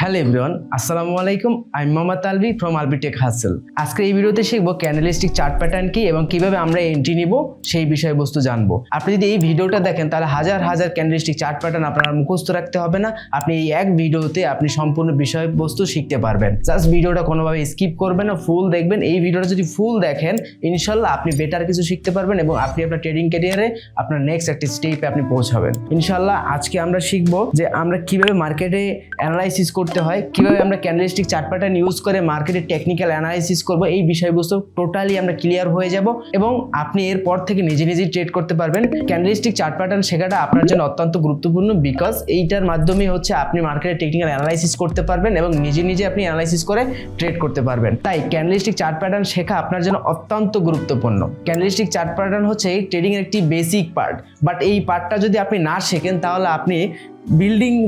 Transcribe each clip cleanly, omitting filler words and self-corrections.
Hello everyone, আসসালামু আলাইকুম। আমি Mohammad Alvi from Alvi tech hassle. আজকে এই ভিডিওতে শিখবো ক্যান্ডেলস্টিক চার্ট প্যাটার্ন কি এবং কিভাবে আমরা এন্ট্রি নিব সেই বিষয়বস্তু জানবো। আপনি যদি এই ভিডিওটা দেখেন তাহলে হাজার হাজার ক্যান্ডেলস্টিক চার্ট প্যাটার্ন আপনার মুখস্থ রাখতে হবে না। আপনি এই এক ভিডিওতে আপনি সম্পূর্ণ বিষয়বস্তু শিখতে পারবেন। জাস্ট ভিডিওটা কোনোভাবে স্কিপ করবেন না, ফুল দেখবেন। এই ভিডিওটা যদি ফুল দেখেন ইনশাল্লাহ আপনি বেটার কিছু শিখতে পারবেন এবং আপনি আপনার ট্রেডিং ক্যারিয়ারে আপনার নেক্সট একটি স্টেপে আপনি পৌঁছাবেন ইনশাল্লাহ। আজকে আমরা শিখবো যে আমরা কিভাবে মার্কেটে অ্যানালাইসিস করতে হয়, কিভাবে আমরা ক্যান্ডেলস্টিক চার্ট প্যাটার্ন ইউজ করে মার্কেটে টেকনিক্যাল অ্যানালাইসিস করব। এই বিষয়বস্তু টোটালি আমরা ক্লিয়ার হয়ে যাব এবং আপনি এরপর থেকে নিজে নিজেই ট্রেড করতে পারবেন। ক্যান্ডেলস্টিক চার্ট প্যাটার্ন শেখাটা আপনার জন্য অত্যন্ত গুরুত্বপূর্ণ, বিকজ এইটার মাধ্যমে হচ্ছে আপনি মার্কেটে টেকনিক্যাল অ্যানালাইসিস করতে পারবেন এবং নিজে নিজে আপনি অ্যানালাইসিস করে ট্রেড করতে পারবেন। তাই ক্যান্ডেলস্টিক চার্ট প্যাটার্ন শেখা আপনার জন্য অত্যন্ত গুরুত্বপূর্ণ। ক্যান্ডেলস্টিক চার্ট প্যাটার্ন হচ্ছে ট্রেডিং এর একটি বেসিক পার্ট, বাট এই পার্টটা যদি আপনি না শেখেন তাহলে আপনি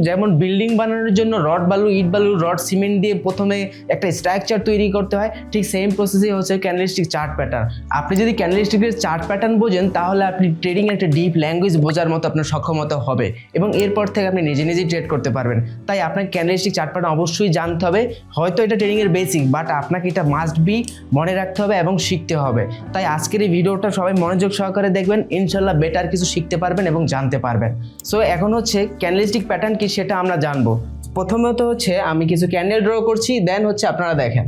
যেমন বিল্ডিং বানানোর জন্য রড বালু, ইট বালু, রড সিমেন্ট দিয়ে প্রথমে একটা স্ট্রাকচার তৈরি করতে হয়, ঠিক সেম প্রসেসই হচ্ছে ক্যান্ডেলস্টিক চার্ট প্যাটার্ন। আপনি যদি ক্যান্ডেলস্টিকের চার্ট প্যাটার্ন বোঝেন তাহলে আপনি ট্রেডিং এর একটা ডিপ ল্যাঙ্গুয়েজ বোঝার মতো আপনার সক্ষমতা হবে এবং এরপর থেকে আপনি নিজে নিজেই ট্রেড করতে পারবেন। তাই আপনাকে ক্যান্ডেলস্টিক চার্ট প্যাটার্ন অবশ্যই জানতে হবে। হয়তো এটা ট্রেডিং এর বেসিক, বাট আপনাকে এটা মাস্ট বি মনে রাখতে হবে এবং শিখতে হবে। তাই আজকের এই ভিডিওটা সবাই মনোযোগ সহকারে দেখবেন, ইনশাল্লাহ বেটার কিছু শিখতে পারবেন এবং জানতে পারবেন। সো এখন হচ্ছে ক্যান্ডেলস্টিক প্যাটার্ন কি সেটা আমরা জানবো। প্রথমত হচ্ছে আমি কিছু ক্যান্ডেল ড্র করছি, দেন হচ্ছে আপনারা দেখেন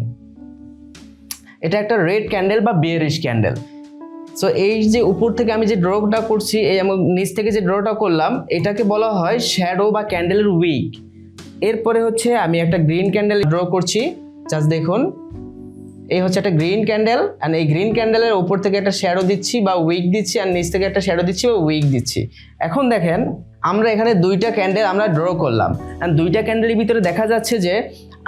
এটা একটা রেড ক্যান্ডেল বা বিয়ারিশ ক্যান্ডেল। সো এই যে উপর থেকে আমি যে ড্রটা করছি, এই আমি নিচ থেকে যে ড্রটা করলাম এটাকে বলা হয় শ্যাডো বা ক্যান্ডেলের উইক। এরপরে হচ্ছে আমি একটা গ্রিন ক্যান্ডেল ড্র করছি, জাস্ট দেখুন এই হচ্ছে একটা গ্রিন ক্যান্ডেল, অ্যান্ড এই গ্রিন ক্যান্ডেলের উপর থেকে একটা শ্যাডো দিচ্ছি বা উইক দিচ্ছি, আর নিচ থেকে একটা শ্যাডো দিচ্ছি বা উইক দিচ্ছি। এখন দেখেন আমরা এখানে দুইটা ক্যান্ডেল আমরা ড্র করলাম, অ্যান্ড দুইটা ক্যান্ডেলের ভিতরে দেখা যাচ্ছে যে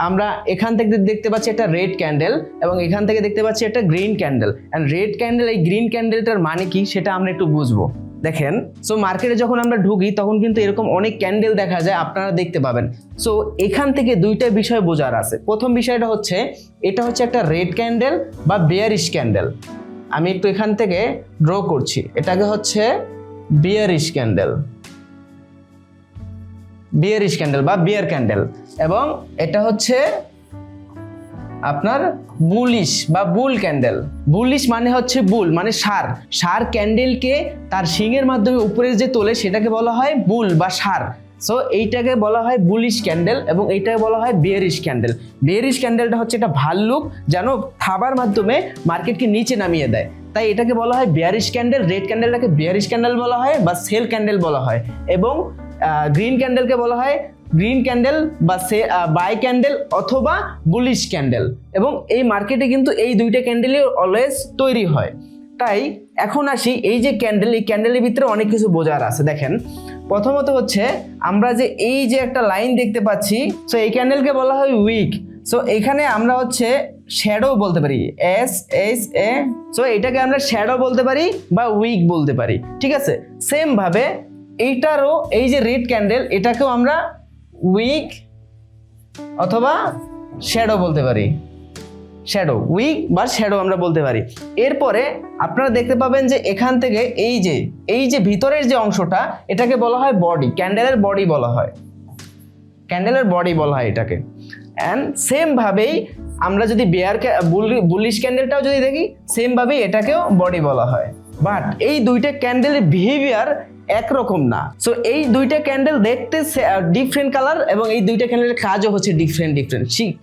আমরা এখান থেকে দেখতে পাচ্ছি একটা রেড ক্যান্ডেল এবং এখান থেকে দেখতে পাচ্ছি একটা green candle. And red candle, এই গ্রিন ক্যান্ডেলটার মানে কি সেটা আমরা একটু বুঝবো। দেখেন, সো মার্কেটে যখন আমরা ঢুকি তখন কিন্তু এরকম অনেক ক্যান্ডেল দেখা যায়, আপনারা দেখতে পাবেন। সো এখান থেকে দুইটা বিষয় বোঝার আছে। প্রথম বিষয়টা হচ্ছে এটা হচ্ছে একটা রেড ক্যান্ডেল বা বিয়ারিশ ক্যান্ডেল। আমি একটু এখান থেকে ড্র করছি, এটাকে হচ্ছে বিয়ারিশ ক্যান্ডেল, বিয়ারিশ ক্যান্ডেল বা বিয়ার ক্যান্ডেল, এবং এটা হচ্ছে আপনার বুলিশ বা বুল ক্যান্ডেল। বুলিশ মানে হচ্ছে বুল মানে ষাঁড় ক্যান্ডেলকে তার শিংয়ের মাধ্যমে উপরে যে তোলে সেটাকে বলা হয় বুল বা ষাঁড়। সো এইটাকে বলা হয় বুলিশ ক্যান্ডেল এবং এইটাকে বলা হয় বিয়ারিশ ক্যান্ডেল। বিয়ারিশ ক্যান্ডেলটা হচ্ছে একটা ভাল্লুক যেন থাবার মাধ্যমে মার্কেটকে নিচে নামিয়ে দেয়, তাই এটাকে বলা হয় বিয়ারিশ ক্যান্ডেল। রেড ক্যান্ডেলটাকে বিয়ারিশ ক্যান্ডেল বলা হয় বা সেল ক্যান্ডেল বলা হয়, এবং গ্রিন ক্যান্ডেলকে বলা হয় গ্রিন ক্যান্ডেল বা বাই ক্যান্ডেল অথবা বুলিশ ক্যান্ডেল। এবং এই মার্কেটে কিন্তু এই দুইটা ক্যান্ডেলই অলওয়েজ তৈরি হয়। তাই এখন আসি এই যে ক্যান্ডেল, এই ক্যান্ডেলের ভিতরে অনেক কিছু বোঝার আছে। দেখেন, প্রথমত হচ্ছে আমরা যে এই যে একটা লাইন দেখতে পাচ্ছি, সো এই ক্যান্ডেলকে বলা হয় উইক। সো এখানে আমরা হচ্ছে শ্যাডো বলতে পারি, SHA। সো এটাকে আমরা শ্যাডো বলতে পারি বা উইক বলতে পারি, ঠিক আছে। সেম ভাবে এইটারও এই যে রেড ক্যান্ডেল এটাকেও আমরা উইক অথবা শ্যাডো বলতে পারি, শ্যাডো উইক বা শ্যাডো আমরা বলতে পারি। এরপরে আপনারা দেখতে পাবেন যে এখান থেকে এই যে ভিতরের যে অংশটা এটাকে বলা হয় বডি, ক্যান্ডেলের বডি বলা হয়, ক্যান্ডেলের বডি বলা হয় এটাকে। অ্যান্ড সেম ভাবেই আমরা যদি বুলিশ ক্যান্ডেলটাও যদি দেখি সেম ভাবেই এটাকেও বডি বলা হয়। বাট এই দুইটা ক্যান্ডেলের বিহেভিয়ার একরকম না। সো এই দুইটা ক্যান্ডেল দেখতে ডিফারেন্ট কালার এবং এই দুইটা ক্যান্ডেলের কাজও হচ্ছে ডিফারেন্ট।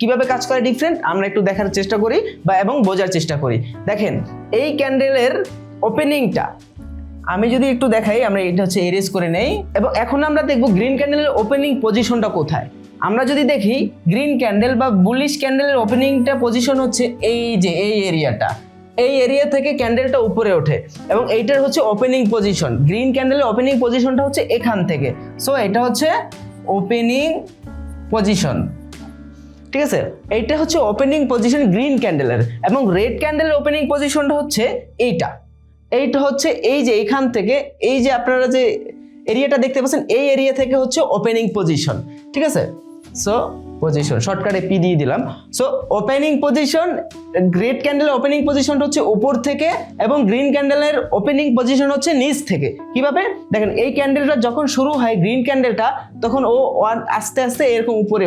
কিভাবে কাজ করে ডিফারেন্ট আমরা একটু দেখার চেষ্টা করি বা এবং বোঝার চেষ্টা করি। দেখেন এই ক্যান্ডেলের ওপেনিংটা আমি যদি একটু দেখাই, আমরা এটা হচ্ছে এরেজ করে নেই এবং এখন আমরা দেখব গ্রিন ক্যান্ডেলের ওপেনিং পজিশনটা কোথায়। আমরা যদি দেখি গ্রিন ক্যান্ডেল বা বুলিশ ক্যান্ডেলের ওপেনিংটা পজিশন হচ্ছে এই যে এই এরিয়াটা, এই এরিয়া থেকে ক্যান্ডেলটা উপরে ওঠে এবং এইটার হচ্ছে ওপেনিং পজিশন। গ্রিন ক্যান্ডেলের ওপেনিং পজিশনটা হচ্ছে এখান থেকে। সো এটা হচ্ছে ওপেনিং পজিশন, ঠিক আছে। এইটা হচ্ছে ওপেনিং পজিশন গ্রিন ক্যান্ডেলের, এবং রেড ক্যান্ডেলের ওপেনিং পজিশনটা হচ্ছে এইটা হচ্ছে এই যে এখান থেকে এই যে আপনারা যে এরিয়াটা দেখতে পাচ্ছেন এই এরিয়া থেকে হচ্ছে ওপেনিং পজিশন, ঠিক আছে। সো পজিশন, শর্টকাটে পি দিয়ে দিলাম। সো ওপেনিং পজিশন, রেড ক্যান্ডেলের ওপেনিং পজিশন হচ্ছে উপর থেকে এবং গ্রিন ক্যান্ডেলের ওপেনিং পজিশন হচ্ছে নিচ থেকে। কিভাবে দেখেন, এই ক্যান্ডেলটা যখন শুরু হয় গ্রিন ক্যান্ডেলটা, তখন ও আস্তে আস্তে এরকম উপরে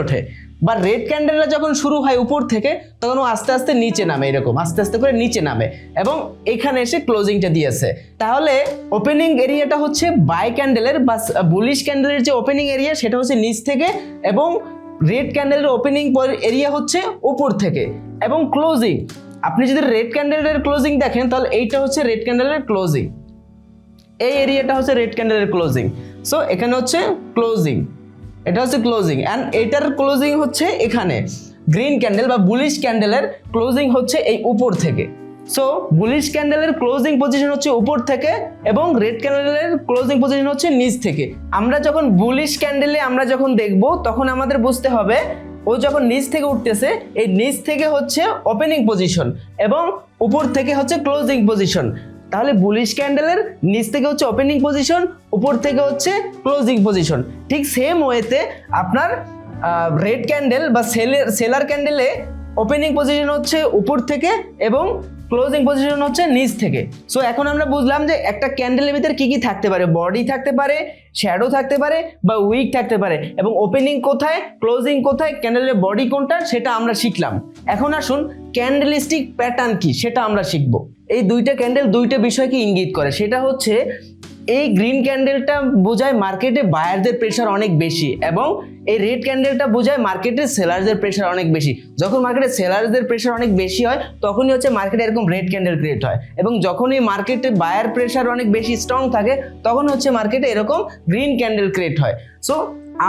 ওঠে, বা রেড ক্যান্ডেলটা যখন শুরু হয় উপর থেকে, তখন ও আস্তে আস্তে নিচে নামে, এরকম আস্তে আস্তে করে নিচে নামে এবং এখানে এসে ক্লোজিংটা দিয়েছে। তাহলে ওপেনিং এরিয়াটা হচ্ছে বাই ক্যান্ডেলের বা বুলিশ ক্যান্ডেলের যে ওপেনিং এরিয়া সেটা হচ্ছে নিচ থেকে, এবং রেড ক্যান্ডেলের ওপেনিং এরিয়া হচ্ছে উপর থেকে, এবং ক্লোজিং, আপনি যদি রেড ক্যান্ডেলের ক্লোজিং দেখেন তাহলে এইটা হচ্ছে রেড ক্যান্ডেলের ক্লোজিং, এই এরিয়াটা হচ্ছে রেড ক্যান্ডেলের ক্লোজিং। সো এখানে হচ্ছে ক্লোজিং, এটা হচ্ছে ক্লোজিং, অ্যান্ড এটার ক্লোজিং হচ্ছে এখানে। গ্রিন ক্যান্ডেল বা বুলিশ ক্যান্ডেলের ক্লোজিং হচ্ছে এই উপর থেকে। সো বুলিশ ক্যান্ডেলের ক্লোজিং পজিশন হচ্ছে উপর থেকে এবং রেড ক্যান্ডেলের ক্লোজিং পজিশন হচ্ছে নিচ থেকে। আমরা যখন বুলিশ ক্যান্ডেলে আমরা যখন দেখব, তখন আমাদের বুঝতে হবে ও যখন নিচ থেকে উঠতেছে, এই নিচ থেকে হচ্ছে ওপেনিং পজিশন এবং উপর থেকে হচ্ছে ক্লোজিং পজিশন। তাহলে বুলিশ ক্যান্ডেলের নিচ থেকে হচ্ছে ওপেনিং পজিশন, উপর থেকে হচ্ছে ক্লোজিং পজিশন। ঠিক সেম ওয়েতে আপনার রেড ক্যান্ডেল বা সেলার ক্যান্ডেলে ওপেনিং পজিশন হচ্ছে উপর থেকে এবং ক্লোজিং পজিশন হচ্ছে নিচ থেকে। সো এখন আমরা বুঝলাম যে একটা ক্যান্ডেলের ভিতরে কি কি থাকতে পারে, বডি থাকতে পারে, শ্যাডো থাকতে পারে বা উইক থাকতে পারে, এবং ওপেনিং কোথায়, ক্লোজিং কোথায়, ক্যান্ডেলের বডি কোনটা সেটা আমরা শিখলাম। এখন আসুন ক্যান্ডেলিস্টিক প্যাটার্ন কি সেটা আমরা শিখব। এই দুইটা ক্যান্ডেল দুইটা বিষয়কে ইঙ্গিত করে। সেটা হচ্ছে এই গ্রিন ক্যান্ডেলটা বোঝায় মার্কেটে বায়ারদের প্রেশার অনেক বেশি, এবং এই রেড ক্যান্ডেলটা বোঝায় মার্কেটে সেলারদের প্রেশার অনেক বেশি। যখন মার্কেটে সেলারদের প্রেশার অনেক বেশি হয় তখনই হচ্ছে মার্কেটে এরকম রেড ক্যান্ডেল ক্রিয়েট হয়, এবং যখনই মার্কেটে বায়ার প্রেশার অনেক বেশি স্ট্রং থাকে তখন হচ্ছে মার্কেটে এরকম গ্রিন ক্যান্ডেল ক্রিয়েট হয়। সো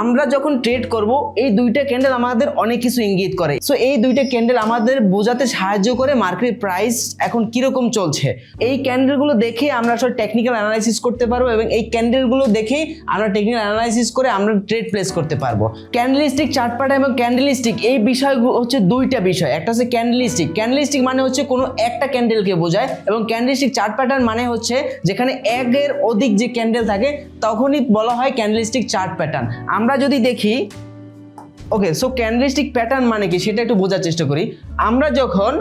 আমরা যখন ট্রেড করব এই দুইটা ক্যান্ডেল আমাদের অনেক কিছু ইঙ্গিত করে। সো এই দুইটা ক্যান্ডেল আমাদের বোঝাতে সাহায্য করে মার্কেট প্রাইস এখন কিরকম চলছে। এই ক্যান্ডেলগুলো দেখে আমরা আসলে টেকনিক্যাল অ্যানালাইসিস করতে পারবো, এবং এই ক্যান্ডেলগুলো দেখেই আমরা টেকনিক্যাল অ্যানালাইসিস করে আমরা ট্রেড প্লেস করতে পারবো। ক্যান্ডেলিস্টিক চার্ট প্যাটার্ন এবং ক্যান্ডেলিস্টিক এই বিষয়গুলো হচ্ছে দুইটা বিষয়। একটা হচ্ছে ক্যান্ডেলিস্টিক মানে হচ্ছে কোনো একটা ক্যান্ডেলকে বোঝায়, এবং ক্যান্ডেলিস্টিক চার্ট প্যাটার্ন মানে হচ্ছে যেখানে একের অধিক যে ক্যান্ডেল থাকে তখনই বলা হয় ক্যান্ডেলিস্টিক চার্ট প্যাটার্ন। আমরা যদি দেখি, ওকে, সো ক্যান্ডেলিস্টিক প্যাটার্ন মানে কি সেটা একটু বোঝার চেষ্টা করি। আমরা যখন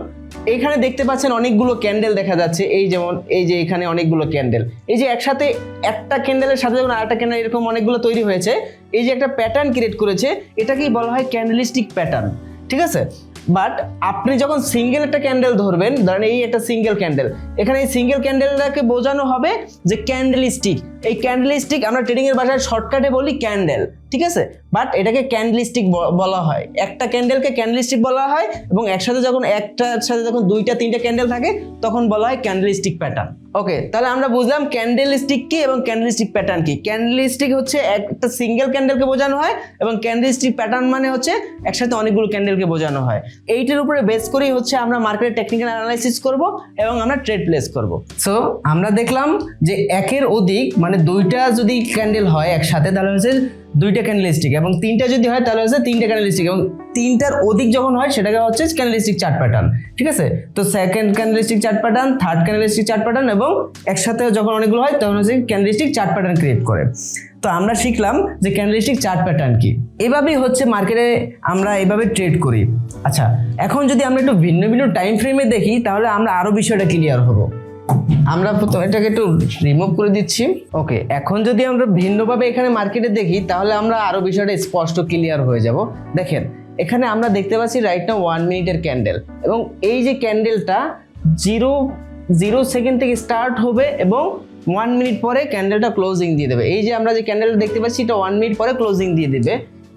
এখানে দেখতে পাচ্ছেন অনেকগুলো ক্যান্ডেল দেখা যাচ্ছে, এই যেমন এই যে এখানে অনেকগুলো ক্যান্ডেল, এই যে একসাথে একটা ক্যান্ডেলের সাথে যখন আরেকটা ক্যান্ডেল এরকম অনেকগুলো তৈরি হয়েছে, এই যে একটা প্যাটার্ন ক্রিয়েট করেছে, এটাকেই বলা হয় ক্যান্ডেলিস্টিক প্যাটার্ন, ঠিক আছে। বাট আপনি যখন সিঙ্গেল একটা ক্যান্ডেল ধরবেন, ধরেন এই একটা সিঙ্গেল ক্যান্ডেল, এখানে এই সিঙ্গেল ক্যান্ডেলটাকে বোঝানো হবে যে ক্যান্ডেলিস্টিক। এই ক্যান্ডেলিস্টিক আমরা ট্রেডিং এর ভাষায় শর্টকাটে বলি ক্যান্ডেল, ঠিক আছে, বাট এটাকে ক্যান্ডেলিস্টিক বলা হয়। একটা ক্যান্ডেলকে ক্যান্ডেলিস্টিক বলা হয়, এবং একসাথে যখন একটার সাথে যখন দুইটা তিনটা ক্যান্ডেল থাকে তখন বলা হয় ক্যান্ডেলিস্টিক প্যাটার্ন। ওকে, তাহলে আমরা বুঝলাম ক্যান্ডেলিস্টিক কি এবং ক্যান্ডেলিস্টিক প্যাটার্ন কি। ক্যান্ডেলিস্টিক হচ্ছে একটা সিঙ্গেল ক্যান্ডেলকে বোঝানো হয়, এবং ক্যান্ডেলিস্টিক প্যাটার্ন মানে হচ্ছে একসাথে অনেকগুলো ক্যান্ডেলকে বোঝানো হয়। এইটার উপরে বেস করেই হচ্ছে আমরা মার্কেটের টেকনিক্যাল অ্যানালাইসিস করব এবং আমরা ট্রেড প্লেস করব। সো আমরা দেখলাম যে একের অধিক মানে দুইটা যদি ক্যান্ডেল হয় একসাথে তাহলে হচ্ছে দুইটা ক্যান্ডেলিস্টিক, এবং তিনটা যদি হয় তাহলে হচ্ছে তিনটা ক্যান্ডেলিস্টিক, এবং তিনটার অধিক যখন হয় সেটাকে হচ্ছে ক্যান্ডেলিস্টিক চার্ট প্যাটার্ন, ঠিক আছে। তো second candlestick chart pattern, third candlestick chart pattern, এবং একসাথে যখন অনেকগুলো হয় তখন হচ্ছে ক্যান্ডেলিস্টিক চার্ট প্যাটার্ন ক্রিয়েট করে। তো আমরা শিখলাম যে ক্যান্ডেলিস্টিক চার্ট প্যাটার্ন কি। এভাবেই হচ্ছে মার্কেটে আমরা এভাবে ট্রেড করি। আচ্ছা, এখন যদি আমরা একটু ভিন্ন ভিন্ন টাইম ফ্রেমে দেখি তাহলে আমরা আরো বিষয়টা ক্লিয়ার হবো। আমরা এটাকে একটু রিমুভ করে দিচ্ছি। ওকে, এখন যদি আমরা ভিন্নভাবে এখানে মার্কেটে দেখি তাহলে আমরা আরো বিষয়টা স্পষ্ট ক্লিয়ার হয়ে যাব। দেখেন এখানে আমরা দেখতে পাচ্ছি রাইট নাও 1 মিনিটের ক্যান্ডেল, এবং এই যে ক্যান্ডেলটা 0 সেকেন্ড থেকে স্টার্ট হবে এবং 1 মিনিট পরে ক্যান্ডেলটা ক্লোজিং দিয়ে দেবে। এই যে আমরা যে ক্যান্ডেলটা দেখতে পাচ্ছি এটা 1 মিনিট পরে ক্লোজিং দিয়ে দেবে,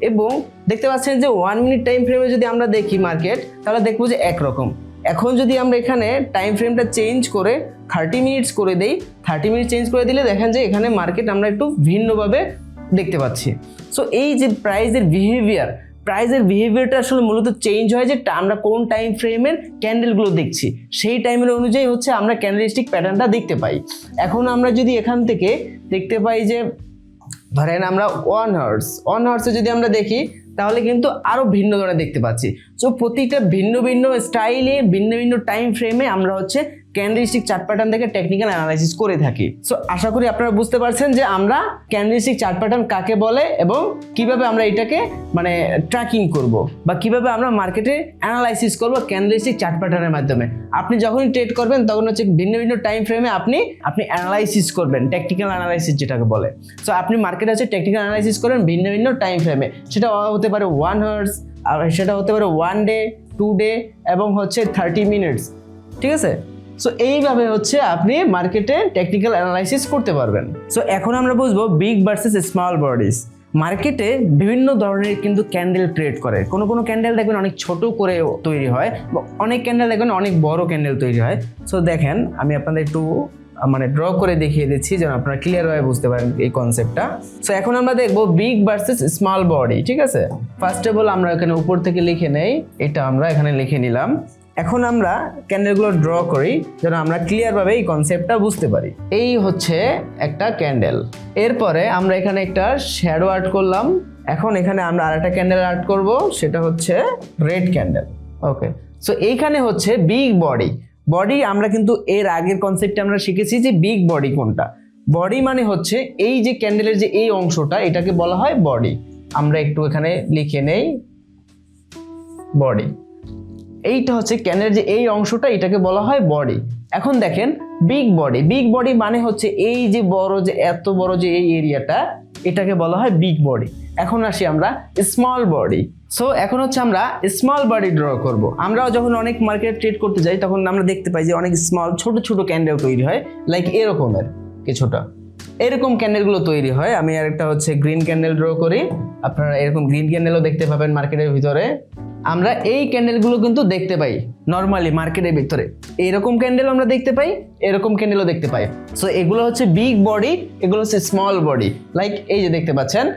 এবং দেখতে পাচ্ছেন যে 1 মিনিট টাইম ফ্রেমে যদি আমরা দেখি মার্কেট তাহলে দেখবো যে একরকম। এখন যদি আমরা এখানে টাইম ফ্রেমটা চেঞ্জ করে 30 মিনিটস করে দেই, 30 মিনিট চেঞ্জ করে দিলে দেখেন যে এখানে মার্কেট আমরা একটু ভিন্নভাবে দেখতে পাচ্ছি। সো এই যে প্রাইসের বিহেভিয়ারটা আসলে মূলত চেঞ্জ হয় যে আমরা কোন টাইম ফ্রেমের ক্যান্ডেলগুলো দেখছি, সেই টাইমের অনুযায়ী হচ্ছে আমরা ক্যান্ডেলিস্টিক প্যাটার্নটা দেখতে পাই। এখন আমরা যদি এখান থেকে দেখতে পাই যে ধরেন আমরা 1 আওয়ার্সে যদি আমরা দেখি তাহলে কিন্তু আরো ভিন্ন ধরনের দেখতে পাচ্ছি। সো প্রতিটা ভিন্ন ভিন্ন স্টাইলে ভিন্ন ভিন্ন টাইম ফ্রেমে আমরা হচ্ছে ক্যান্ডেলস্টিক চার্ট প্যাটার্ন থেকে টেকনিক্যাল অ্যানালাইসিস করে থাকি। সো আশা করি আপনারা বুঝতে পারছেন যে আমরা ক্যান্ডেলস্টিক চার্ট প্যাটার্ন কাকে বলে এবং কিভাবে আমরা এটাকে মানে ট্র্যাকিং করব বা কিভাবে আমরা মার্কেটে অ্যানালাইসিস করব ক্যান্ডেলস্টিক চার্ট প্যাটার্নের মাধ্যমে। আপনি যখনই ট্রেড করবেন তখন হচ্ছে ভিন্ন ভিন্ন টাইম ফ্রেমে আপনি অ্যানালাইসিস করবেন, টেকনিক্যাল অ্যানালাইসিস যেটাকে বলে। সো আপনি মার্কেটে হচ্ছে টেকনিক্যাল অ্যানালাইসিস করেন ভিন্ন ভিন্ন টাইম ফ্রেমে, সেটা হতে পারে 1 আওয়ার্স, আর সেটা হতে পারে 1 ডে, 2 ডে এবং হচ্ছে 30 মিনিটস, ঠিক আছে। সো এইভাবে হচ্ছে আপনি মার্কেটে টেকনিক্যাল অ্যানালাইসিস করতে পারবেন। সো এখন আমরা বুঝবো বিগ ভার্সেস স্মল বডিজ। মার্কেটে বিভিন্ন ধরনের কিন্তু ক্যান্ডেল ক্রিয়েট করে। কোনো কোনো ক্যান্ডেল দেখবেন অনেক ছোট করে তৈরি হয়, অনেক ক্যান্ডেল দেখবেন অনেক বড় ক্যান্ডেল তৈরি হয়। সো দেখেন আমি আপনাদের একটু মানে ড্র করে দেখিয়ে দিচ্ছি যেন আপনারা ক্লিয়ারভাবে বুঝতে পারেন এই কনসেপ্টটা। সো এখন আমরা দেখবো বিগ ভার্সেস স্মল বডি, ঠিক আছে। ফার্স্ট অফ অল আমরা এখানে উপর থেকে লিখে নেই, এটা আমরা এখানে লিখে নিলাম। এখন আমরা ক্যান্ডেলগুলো ড্র করি যেন আমরা ক্লিয়ারভাবে এই কনসেপ্টটা বুঝতে পারি। এই হচ্ছে একটা ক্যান্ডেল, এরপরে আমরা এখানে একটা শ্যাডো আর্ট করলাম। এখন এখানে আমরা আরেকটা ক্যান্ডেল আর্ট করব, সেটা হচ্ছে রেড ক্যান্ডেল। ওকে, সো এইখানে হচ্ছে বিগ বডি। বডি আমরা কিন্তু এর আগের কনসেপ্টে আমরা শিখেছি যে বিগ বডি কোনটা। বডি মানে হচ্ছে এই যে ক্যান্ডেলের যে এই অংশটা, এটাকে বলা হয় বডি। আমরা একটু এখানে লিখে নেই বডি। এইটা হচ্ছে ক্যান্ডেলের যে এই অংশটা, এটাকে বলা হয় বডি। এখন দেখেন বিগ বডি, বিগ বডি মানে হচ্ছে এই যে বড়, যে এত বড় যে এই এরিয়াটা, এটাকে বলা হয় বিগ বডি। এখন আসি আমরা স্মল বডি। সো এখন হচ্ছে আমরা স্মল বডি ড্র করব। আমরাও যখন অনেক মার্কেট ট্রেড করতে যাই তখন আমরা দেখতে পাই যে অনেক স্মল ছোট ছোট ক্যান্ডেল তৈরি হয়, লাইক এরকমের কিছুটা এরকম ক্যান্ডেলগুলো তৈরি হয়। আমি আরেকটা হচ্ছে গ্রিন ক্যান্ডেল ড্র করি, আপনারা এরকম গ্রিন ক্যান্ডেলও দেখতে পাবেন মার্কেটের ভিতরে। আমরা এই ক্যান্ডেলগুলো কিন্তু দেখতে পাই নর্মালি মার্কেটের ভিতরে, এরকম ক্যান্ডেল আমরা দেখতে পাই, এরকম ক্যান্ডেলও দেখতে পাই। সো এগুলো হচ্ছে বিগ বডি, এগুলো হচ্ছে স্মল বডি। লাইক এই যে দেখতে পাচ্ছেন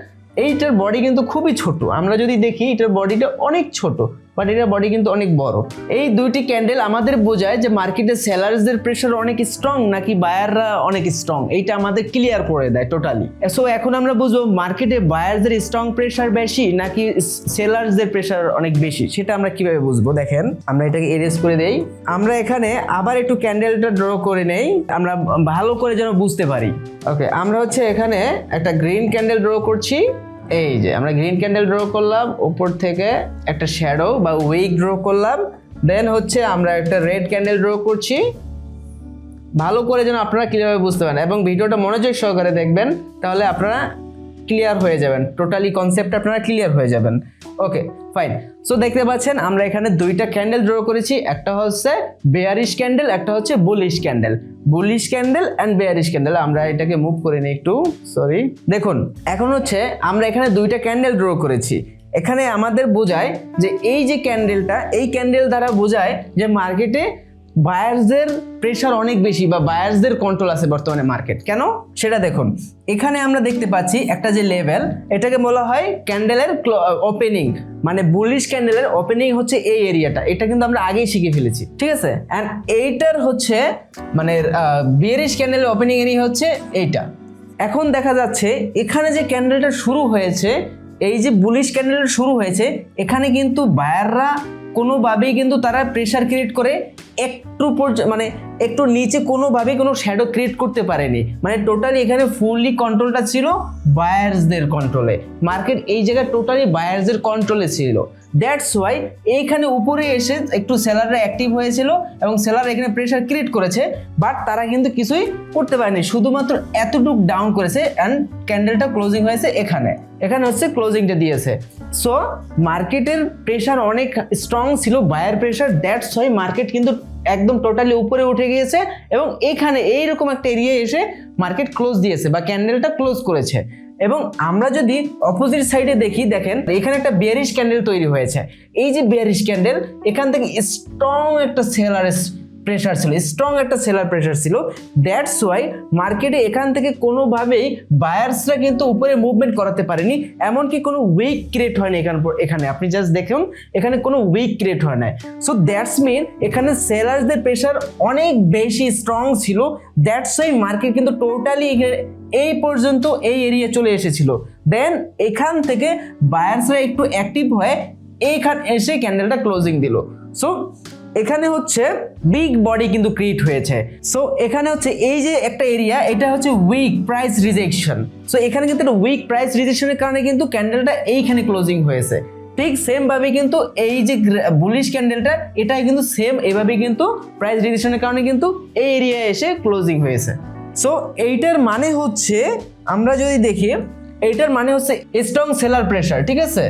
এইটার বডি কিন্তু খুবই ছোট, আমরা যদি দেখি এটার বডিটা অনেক ছোট, বাট এটার বডি কিন্তু অনেক বড়। এই দুইটি ক্যান্ডেল আমাদের বোঝায় যে মার্কেটে সেলার্সদের প্রেশার অনেক স্ট্রং নাকি বায়াররা অনেক স্ট্রং, এইটা আমাদের ক্লিয়ার করে দেয় টোটালি। সো এখন আমরা বুঝবো মার্কেটে বায়ারদের স্ট্রং প্রেশার বেশি নাকি সেলার্সদের প্রেশার অনেক বেশি, সেটা আমরা কিভাবে বুঝবো। দেখেন আমরা এটাকে এরেজ করে দেই, আমরা এখানে আবার একটু ক্যান্ডেলটা ড্র করে নেই, আমরা ভালো করে যেন বুঝতে পারি। ওকে, আমরা হচ্ছে এখানে একটা গ্রিন ক্যান্ডেল ড্র করছি। এই যে আমরা গ্রিন ক্যান্ডেল ড্র করলাম, উপর থেকে একটা শ্যাডো বা উইক ড্র করলাম, দেন হচ্ছে আমরা একটা রেড ক্যান্ডেল ড্র করছি। ভালো করে যেন আপনারা ক্লিয়ারভাবে বুঝতে পারেন এবং ভিডিওটা মনোযোগ সহকারে দেখবেন, তাহলে আপনারা ক্লিয়ার হয়ে যাবেন, টোটালি কনসেপ্ট আপনারা ক্লিয়ার হয়ে যাবেন। Okay fine. সো দেখতে পাচ্ছেন আমরা এখানে দুইটা ক্যান্ডেল ড্র করেছি, একটা হচ্ছে বেয়ারিশ ক্যান্ডেল, একটা হচ্ছে bullish candle. Bullish candle and bearish candle, আমরা এটাকে মুভ করে নিই একটু, সরি। দেখুন এখন হচ্ছে আমরা এখানে দুইটা ক্যান্ডেল ড্র করেছি। এখানে আমাদের বোঝায় যে এই যে ক্যান্ডেলটা, এই ক্যান্ডেল দ্বারা বোঝায় যে মার্কেটে বায়ার্সদের প্রেশার অনেক বেশি বা বায়ার্সদের কন্ট্রোল আছে বর্তমানে মার্কেট। কেন সেটা দেখুন, এখানে আমরা দেখতে পাচ্ছি একটা যে লেভেল, এটাকে বলা হয় ক্যান্ডেলের ওপেনিং, মানে বুলিশ ক্যান্ডেলের ওপেনিং হচ্ছে এই এরিয়াটা, এটা কিন্তু আমরা আগেই শিখে ফেলেছি, ঠিক আছে। অ্যান্ড এইটার হচ্ছে মানে বিয়ারিশ ক্যান্ডেলের ওপেনিং এরিয়া হচ্ছে এইটা। এখন দেখা যাচ্ছে এখানে যে ক্যান্ডেলটা শুরু হয়েছে, এই যে বুলিশ ক্যান্ডেলটা শুরু হয়েছে, এখানে কিন্তু বায়াররা কোনোভাবেই কিন্তু তারা প্রেশার ক্রিয়েট করে একটু মানে একটু নিচে কোনোভাবেই কোনো শ্যাডো ক্রিয়েট করতে পারেনি, মানে টোটালি এখানে ফুললি কন্ট্রোলটা ছিল বায়ার্সদের কন্ট্রোলে। মার্কেট এই জায়গায় টোটালি বায়ার্সদের কন্ট্রোলে ছিল। দ্যাটস ওয়াই এইখানে উপরে এসে একটু সেলাররা অ্যাক্টিভ হয়েছিল এবং সেলার এখানে প্রেশার ক্রিয়েট করেছে, বাট তারা কিন্তু কিছুই করতে পারেনি, শুধুমাত্র এতটুকু ডাউন করেছে অ্যান্ড ক্যান্ডেলটা ক্লোজিং হয়েছে এখানে, এখানে হচ্ছে ক্লোজিংটা দিয়েছে। সো মার্কেটের প্রেশার অনেক স্ট্রং ছিল, buyer pressure, that's why market কিন্তু একদম টোটালি উপরে উঠে গিয়েছে এবং এখানে এইরকম একটা এরিয়া এসে মার্কেট ক্লোজ দিয়েছে বা ক্যান্ডেলটা ক্লোজ করেছে। এবং আমরা যদি অপোজিট সাইডে দেখি, দেখেন এখানে একটা বেয়ারিশ ক্যান্ডেল তৈরি হয়েছে। এই যে বেয়ারিশ ক্যান্ডেল, এখান থেকে স্ট্রং একটা সেলারের প্রেশার ছিল, স্ট্রং একটা সেলার প্রেশার ছিল। দ্যাটস ওয়াই মার্কেটে এখান থেকে কোনোভাবেই বায়ার্সরা কিন্তু উপরে মুভমেন্ট করাতে পারেনি, এমনকি কোনো উইক ক্রিয়েট হয়নি এখানে আপনি জাস্ট দেখুন, এখানে কোনো উইক ক্রিয়েট হয় না। সো দ্যাটস মিন এখানে সেলার্সদের প্রেশার অনেক বেশি স্ট্রং ছিল। দ্যাটস ওয়াই মার্কেট কিন্তু টোটালি এই পর্যন্ত এই এরিয়া চলে এসেছিল। দেন এখান থেকে বায়ার্সরা একটু অ্যাক্টিভ হয়ে এইখানে এসে ক্যান্ডেলটা ক্লোজিং দিল। সো এখানে হচ্ছে বিগ বডি কিন্তু ক্রিয়েট হয়েছে। সো এখানে হচ্ছে এই যে একটা এরিয়া, এটা হচ্ছে উইক প্রাইস রিজেকশন। সো এখানে কিন্তু একটা উইক প্রাইস রিজেকশনের কারণে কিন্তু ক্যান্ডেলটা এইখানে ক্লোজিং হয়েছে। ঠিক সেম ভাবে কিন্তু এই যে বুলিশ ক্যান্ডেলটা, এটাই কিন্তু সেম এভাবে কিন্তু প্রাইস রিজেকশনের কারণে কিন্তু এই এরিয়ায় এসে ক্লোজিং হয়েছে। সো এইটার মানে হচ্ছে, আমরা যদি দেখি, এইটার মানে হচ্ছে স্ট্রং সেলার প্রেসার। ঠিক আছে,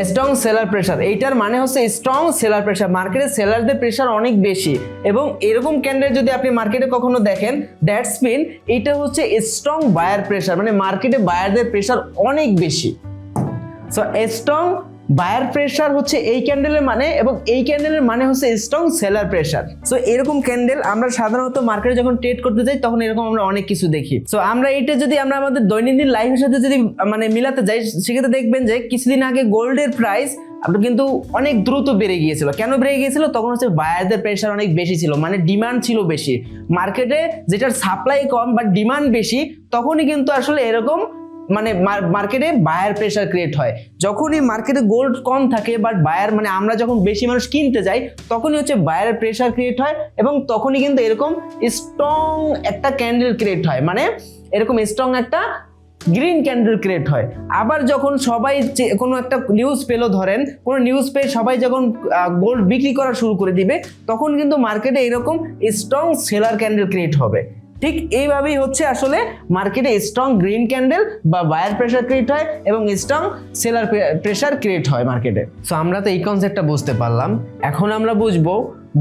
স্ট্রং সেলার প্রেসার, এইটার মানে হচ্ছে স্ট্রং সেলার প্রেসার। মার্কেটে সেলারদের প্রেসার অনেক বেশি, এবং এরকম ক্যান্ডেল যদি আপনি মার্কেটে কখনো দেখেন, দ্যাটস মিন এটা হচ্ছে স্ট্রং বায়ার প্রেসার, মানে মার্কেটে বায়ারদের প্রেসার অনেক বেশি। সো স্ট্রং বায়ার প্রেসার হচ্ছে এই ক্যান্ডেলের মানে, এবং এই ক্যান্ডেলের মানে হচ্ছে স্ট্রং সেলার প্রেসার। সো এরকম ক্যান্ডেল আমরা সাধারণত মার্কেটে যখন ট্রেড করতে যাই তখন এরকম আমরা অনেক কিছু দেখি। সো আমরা এটা যদি আমরা আমাদের দৈনন্দিন লাইফের সাথে যদি মানে মিলাতে যাই, সেক্ষেত্রে দেখবেন যে কিছুদিন আগে গোল্ডের প্রাইস আপনার কিন্তু অনেক দ্রুত বেড়ে গিয়েছিল। কেন বেড়ে গিয়েছিল? তখন হচ্ছে বায়ারদের প্রেসার অনেক বেশি ছিল, মানে ডিমান্ড ছিল বেশি। মার্কেটে যেটার সাপ্লাই কম বাট ডিমান্ড বেশি, তখনই কিন্তু আসলে এরকম মানে মার্কেটে বায়ার প্রেসার ক্রিয়েট হয়। যখনই মার্কেটে গোল্ড কম থাকে বাট বায়ার মানে আমরা যখন বেশি মানুষ কিনতে যাই, তখনই হচ্ছে বায়ারের প্রেসার ক্রিয়েট হয়, এবং তখনই কিন্তু এরকম স্ট্রং একটা ক্যান্ডেল ক্রিয়েট হয়, মানে এরকম স্ট্রং একটা গ্রিন ক্যান্ডেল ক্রিয়েট হয়। আবার যখন সবাই কোনো একটা নিউজ পেলো, ধরেন কোনো নিউজ পেয়ে সবাই যখন গোল্ড বিক্রি করা শুরু করে দিবে, তখন কিন্তু মার্কেটে এরকম স্ট্রং সেলার ক্যান্ডেল ক্রিয়েট হবে। ঠিক এইভাবেই হচ্ছে আসলে মার্কেটে স্ট্রং গ্রিন ক্যান্ডেল বা বায়ার প্রেসার ক্রিয়েট হয় এবং স্ট্রং সেলার প্রেসার ক্রিয়েট হয় মার্কেটে। সো আমরা তো এই কনসেপ্টটা বুঝতে পারলাম। এখন আমরা বুঝবো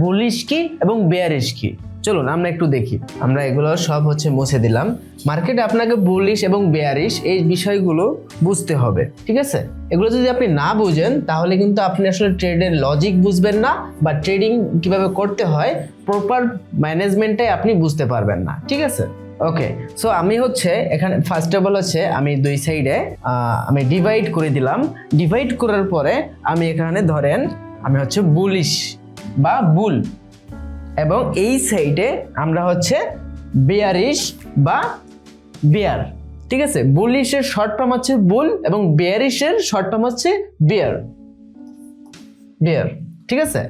বুলিশ কি এবং বেয়ারিশ কি। চলুন আমরা একটু দেখি। আমরা এগুলো সব হচ্ছে মুছে দিলাম। মার্কেটে আপনাকে বুলিশ এবং বেয়ারিশ এই বিষয়গুলো বুঝতে হবে, ঠিক আছে? এগুলো যদি আপনি না বুঝেন তাহলে কিন্তু আপনি আসলে ট্রেডের লজিক বুঝবেন না, বা ট্রেডিং কিভাবে করতে হয় প্রপার ম্যানেজমেন্টটাই আপনি বুঝতে পারবেন না, ঠিক আছে? ওকে, সো আমি হচ্ছে এখানে ফার্স্ট অফ অল হচ্ছে আমি দুই সাইডে আমি ডিভাইড করে দিলাম। ডিভাইড করার পরে আমি এখানে ধরেন আমি হচ্ছে বুলিশ বা বুল, এবং এই সাইডে আমরা হচ্ছে বেয়ারিশ বা বেয়ার, ঠিক আছে? বুলিশের শর্ট ফর্ম হচ্ছে বুল এবং বেয়ারিশের শর্ট ফর্ম হচ্ছে বেয়ার, বেয়ার, ঠিক আছে?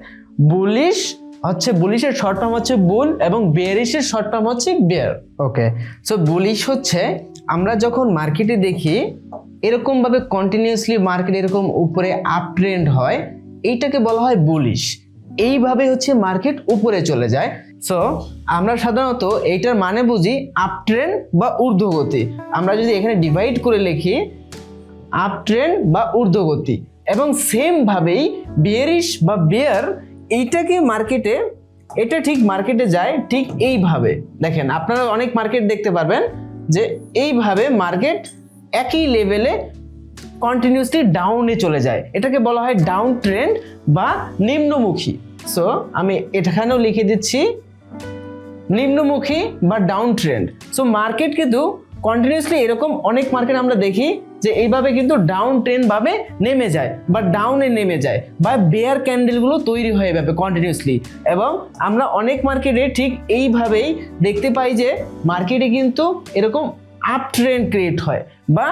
বুলিশের শর্ট ফর্ম হচ্ছে বুল এবং বেয়ারিশের শর্ট ফর্ম হচ্ছে বেয়ার। ওকে, সো বুলিশ হচ্ছে আমরা যখন মার্কেটে দেখি এরকম ভাবে কন্টিনিউয়াসলি মার্কেট এরকম উপরে আপ ট্রেন্ড হয়, এইটাকে বলা হয় বুলিশ। এইভাবে হচ্ছে মার্কেট উপরে চলে যায়। সো আমরা সাধারণত এইটার মানে বুঝি আপ ট্রেন্ড বা ঊর্ধ্বগতি। আমরা যদি এখানে ডিভাইড করে লিখি আপ ট্রেন্ড বা ঊর্ধ্বগতি, এবং সেম ভাবেই বেয়ারিশ বা বেয়ার এইটাকে মার্কেটে, এটা ঠিক মার্কেটে যায় ঠিক এইভাবে। দেখেন আপনারা অনেক মার্কেট দেখতে পারবেন যে এইভাবে মার্কেট একই লেভেলে কন্টিনিউসলি ডাউনে চলে যায়, এটাকে বলা হয় ডাউন ট্রেন্ড বা নিম্নমুখী। সো আমি এখানেও লিখে দিচ্ছি নিম্নমুখী বা ডাউন ট্রেন্ড। সো মার্কেট কিন্তু কন্টিনিউসলি এরকম অনেক মার্কেট আমরা দেখি যে এইভাবে কিন্তু ডাউন ট্রেন্ড ভাবে নেমে যায় বা ডাউনে নেমে যায়, বা বেয়ার ক্যান্ডেলগুলো তৈরি হয়ে যাবে কন্টিনিউসলি। এবং আমরা অনেক মার্কেটে ঠিক এইভাবেই দেখতে পাই যে মার্কেটে কিন্তু এরকম আপ ট্রেন্ড ক্রিয়েট হয় বা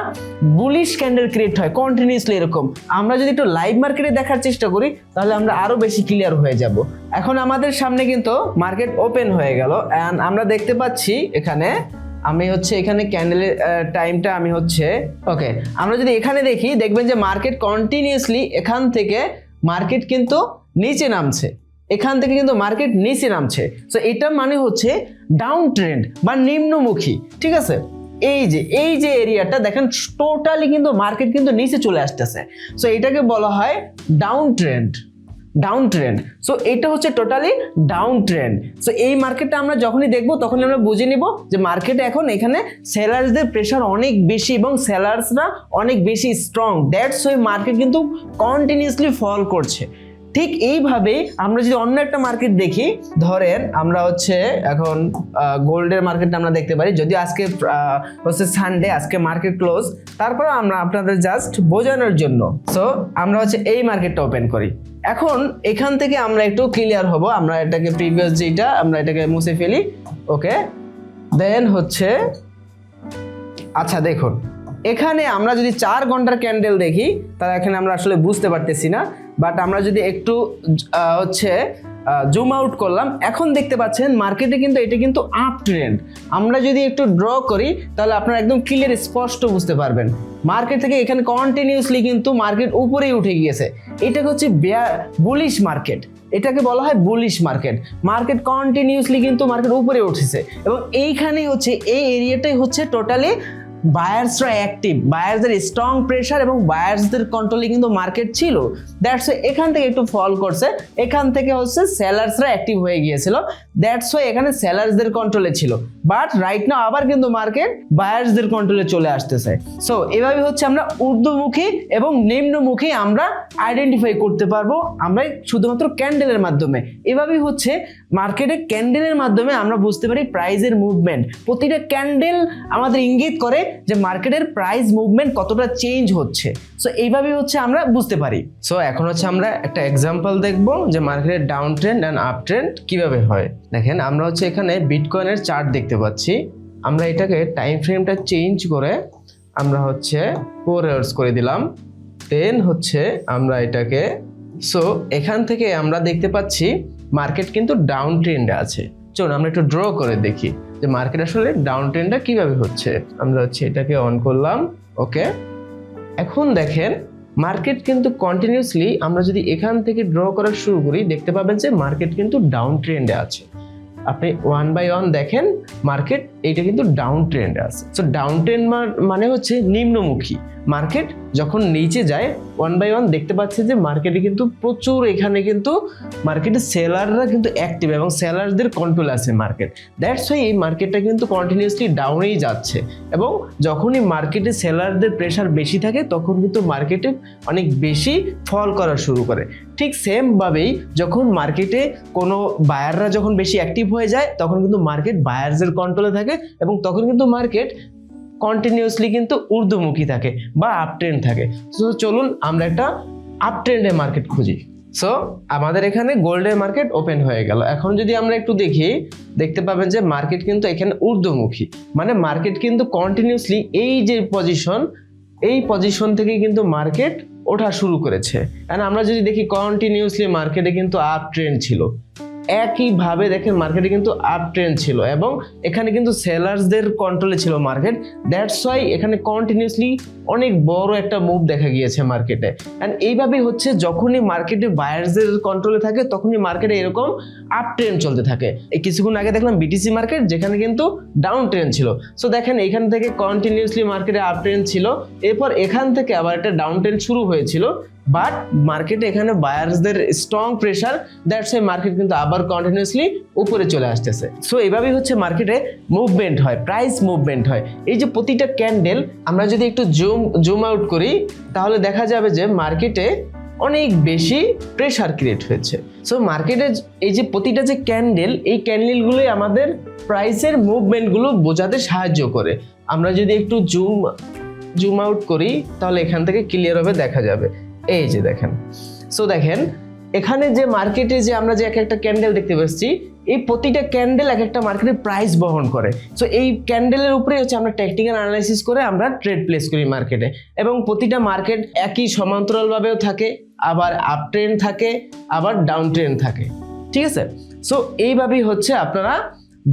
বুলিশ ক্যান্ডেল ক্রিয়েট হয় কন্টিনিউসলি এরকম। আমরা যদি একটু লাইভ মার্কেটে দেখার চেষ্টা করি তাহলে আমরা আরো বেশি ক্লিয়ার হয়ে যাব। এখন আমাদের সামনে কিন্তু মার্কেট ওপেন হয়ে গেল, এন্ড আমরা দেখতে পাচ্ছি এখানে আমি হচ্ছে এখানে ক্যান্ডেলের টাইমটা আমি হচ্ছে ওকে, আমরা যদি এখানে দেখি দেখবেন যে মার্কেট কন্টিনিউসলি এখান থেকে মার্কেট কিন্তু নিচে নামছে, এখান থেকে কিন্তু মার্কেট নিচে নামছে। সো এটা মানে হচ্ছে ডাউন ট্রেন্ড বা নিম্নমুখী, ঠিক আছে? এই যে এরিয়াটা দেখেন টোটালি কিন্তু মার্কেট কিন্তু নিচে চলে আসতেছে। সো এটাকে বলা হয় down trend, down trend. So এটা হচ্ছে টোটালি ডাউন ট্রেন্ড। সো এই মার্কেটটা আমরা যখনই দেখবো তখনই আমরা বুঝে নিব যে মার্কেটে এখন এখানে সেলার্সদের প্রেশার অনেক বেশি এবং সেলার্সরা অনেক বেশি স্ট্রং, দ্যাটস ওয়াই মার্কেট কিন্তু কন্টিনিউসলি ফল করছে। ঠিক এইভাবেই আমরা যদি অন্য একটা মার্কেট দেখি, ধরেন আমরা হচ্ছে এখন গোল্ডের মার্কেটটা আমরা দেখতে পারি, যদি আজকে হচ্ছে সানডে, আজকে মার্কেট ক্লোজ, তারপর আমরা আপনাদের জাস্ট বোঝানোর জন্য সো আমরা হচ্ছে এই মার্কেটটা ওপেন করি। এখন এখান থেকে আমরা একটু ক্লিয়ার হব, আমরা এটাকে প্রিভিয়াস যেটা আমরা এটাকে মুছে ফেলি। ওকে, দেন হচ্ছে আচ্ছা দেখুন এখানে আমরা যদি 4 ঘন্টার ক্যান্ডেল দেখি তাহলে এখানে আমরা আসলে বুঝতে পারতেছি না, বাট আমরা যদি একটু হচ্ছে জুম আউট করলাম, এখন দেখতে পাচ্ছেন মার্কেটে কিন্তু এটা কিন্তু আপ ট্রেন্ড। আমরা যদি একটু ড্র করি তাহলে আপনারা একদম ক্লিয়ার স্পষ্ট বুঝতে পারবেন মার্কেট থেকে এখানে কন্টিনিউসলি কিন্তু মার্কেট উপরেই উঠে গিয়েছে। এটাকে হচ্ছে বুলিশ মার্কেট, এটাকে বলা হয় বুলিশ মার্কেট। মার্কেট কন্টিনিউসলি কিন্তু মার্কেট উপরে উঠেছে এবং এইখানেই হচ্ছে এই এরিয়াটাই হচ্ছে টোটালি বায়ার্সরা অ্যাক্টিভ, বায়ার্সদের স্ট্রং প্রেশার এবং বায়ার্সদের কন্ট্রোলে কিন্তু মার্কেট ছিল। দ্যাটস ওয়াই এখান থেকে একটু ফল করছে, এখান থেকে হচ্ছে সেলার্সরা অ্যাক্টিভ হয়ে গিয়েছিল, দ্যাটস ওয়াই এখানে সেলার্সদের কন্ট্রোলে ছিল। বাট রাইট নাও আবার কিন্তু মার্কেট বায়ার্সদের কন্ট্রোলে চলে আসতেছে। সো এভাবে হচ্ছে আমরা ঊর্ধ্বমুখী এবং নিম্নমুখী আমরা আইডেন্টিফাই করতে পারবো আমরা শুধুমাত্র ক্যান্ডেলের মাধ্যমে। এভাবেই হচ্ছে মার্কেটে ক্যান্ডেলের মাধ্যমে আমরা বুঝতে পারি প্রাইসের মুভমেন্ট। প্রতিটা ক্যান্ডেল আমাদের ইঙ্গিত করে যে মার্কেটের প্রাইস মুভমেন্ট কতটা চেঞ্জ হচ্ছে। সো এইভাবেই হচ্ছে আমরা বুঝতে পারি। সো এখন হচ্ছে আমরা একটা এক্সাম্পল দেখবো যে মার্কেটের down trend and up trend কিভাবে হয়। দেখেন আমরা হচ্ছে এখানে বিটকয়েনের চার্ট দেখতে পাচ্ছি, আমরা এটাকে টাইম ফ্রেমটা চেঞ্জ করে আমরা হচ্ছে 4 আওয়ার্স করে দিলাম, দেন হচ্ছে আমরা এটাকে সো এখান থেকে আমরা দেখতে পাচ্ছি মার্কেট কিন্তু ডাউন ট্রেন্ডে আছে। চলুন আমরা একটু ড্র করে দেখি যে মার্কেট আসলে ডাউন ট্রেন্ডটা কিভাবে হচ্ছে। আমরা হচ্ছে এটাকে অন করলাম, ওকে। এখন দেখেন মার্কেট কিন্তু কন্টিনিউসলি আমরা যদি এখান থেকে ড্র করা শুরু করি দেখতে পাবেন যে মার্কেট কিন্তু ডাউন ট্রেন্ডে আছে। আপনি 1 বাই 1 দেখেন মার্কেট এইটা কিন্তু ডাউন ট্রেন্ডে আছে। সো ডাউন ট্রেন্ড মানে হচ্ছে নিম্নমুখী। মার্কেট যখন নিচে যায় 1 বাই 1 দেখতে পাচ্ছি যে মার্কেটে কিন্তু প্রচুর এখানে কিন্তু মার্কেটে সেলাররা কিন্তু অ্যাক্টিভ এবং সেলারদের কন্ট্রোল আছে মার্কেট। দ্যাটস ওয়াই এই মার্কেটটা কিন্তু কন্টিনিউসলি ডাউনেই যাচ্ছে এবং যখনই মার্কেটে সেলারদের প্রেশার বেশি থাকে তখন কিন্তু মার্কেটে অনেক বেশি ফল করা শুরু করে। ঠিক সেমভাবেই যখন মার্কেটে কোনো বায়াররা যখন বেশি অ্যাক্টিভ হয়ে যায় তখন কিন্তু মার্কেট বায়ার্সের কন্ট্রোলে থাকে এবং তখন কিন্তু মার্কেট কন্টিনিউসলি কিন্তু ঊর্ধ্বমুখী থাকে বা আপ ট্রেন্ড থাকে। সো চলুন আমরা একটা আপ ট্রেন্ডের মার্কেট খুঁজি। সো আমাদের এখানে গোল্ডের মার্কেট ওপেন হয়ে গেল। এখন যদি আমরা একটু দেখি দেখতে পাবেন যে মার্কেট কিন্তু এখানে ঊর্ধ্বমুখী, মানে মার্কেট কিন্তু কন্টিনিউসলি এই যে এই পজিশন থেকে কিন্তু মার্কেট ওঠা শুরু করেছে। কারণ আমরা যদি দেখি কন্টিনিউসলি মার্কেটে কিন্তু আপ ট্রেন্ড ছিল, একইভাবে দেখেন মার্কেটে কিন্তু আপ ট্রেন্ড ছিল এবং এখানে কিন্তু সেলার্সদের কন্ট্রোলে ছিল মার্কেট। দ্যাটস ওয়াই এখানে কন্টিনিউসলি অনেক বড় একটা মুভ দেখা গিয়েছে মার্কেটে। অ্যান্ড এইভাবেই হচ্ছে যখনই মার্কেটে বায়ার্সদের কন্ট্রোলে থাকে তখনই মার্কেটে এরকম আপ ট্রেন্ড চলতে থাকে। এই কিছুক্ষণ আগে দেখলাম বিটিসি মার্কেট যেখানে কিন্তু ডাউন ট্রেন্ড ছিল। সো দেখেন এখান থেকে কন্টিনিউসলি মার্কেটে আপ ট্রেন্ড ছিল, এরপর এখান থেকে আবার একটা ডাউন ট্রেন্ড শুরু হয়েছিল, বাট মার্কেটে এখানে বায়ার্সদের strong pressure, that's why market কিন্তু আবার কন্টিনিউসলি উপরে চলে আসতেছে। সো এইভাবেই হচ্ছে মার্কেটে মুভমেন্ট হয়, প্রাইস মুভমেন্ট হয়। এই যে প্রতিটা ক্যান্ডেল আমরা যদি একটু জুম আউট করি তাহলে দেখা যাবে যে মার্কেটে অনেক বেশি প্রেশার ক্রিয়েট হয়েছে। সো মার্কেটে এই যে প্রতিটা যে ক্যান্ডেল, এই ক্যান্ডেলগুলোই আমাদের প্রাইসের মুভমেন্টগুলো বোঝাতে সাহায্য করে। আমরা যদি একটু জুম আউট করি তাহলে এখান থেকে ক্লিয়ারভাবে দেখা যাবে। এই যে দেখেন, সো দেখেন এখানে যে মার্কেটে যে আমরা যে একটা ক্যান্ডেল দেখতে পাচ্ছি, এই প্রতিটা ক্যান্ডেল এক একটা মার্কেটের প্রাইস বহন করে। সো এই ক্যান্ডেলের উপরে হচ্ছে আমরা টেকনিক্যাল অ্যানালাইসিস করে আমরা ট্রেড প্লেস করি মার্কেটে, এবং প্রতিটা মার্কেট একই সমান্তরালভাবেও থাকে, আবার আপ ট্রেন্ড থাকে, আবার ডাউন ট্রেন্ড থাকে, ঠিক আছে। সো এইভাবেই হচ্ছে আপনারা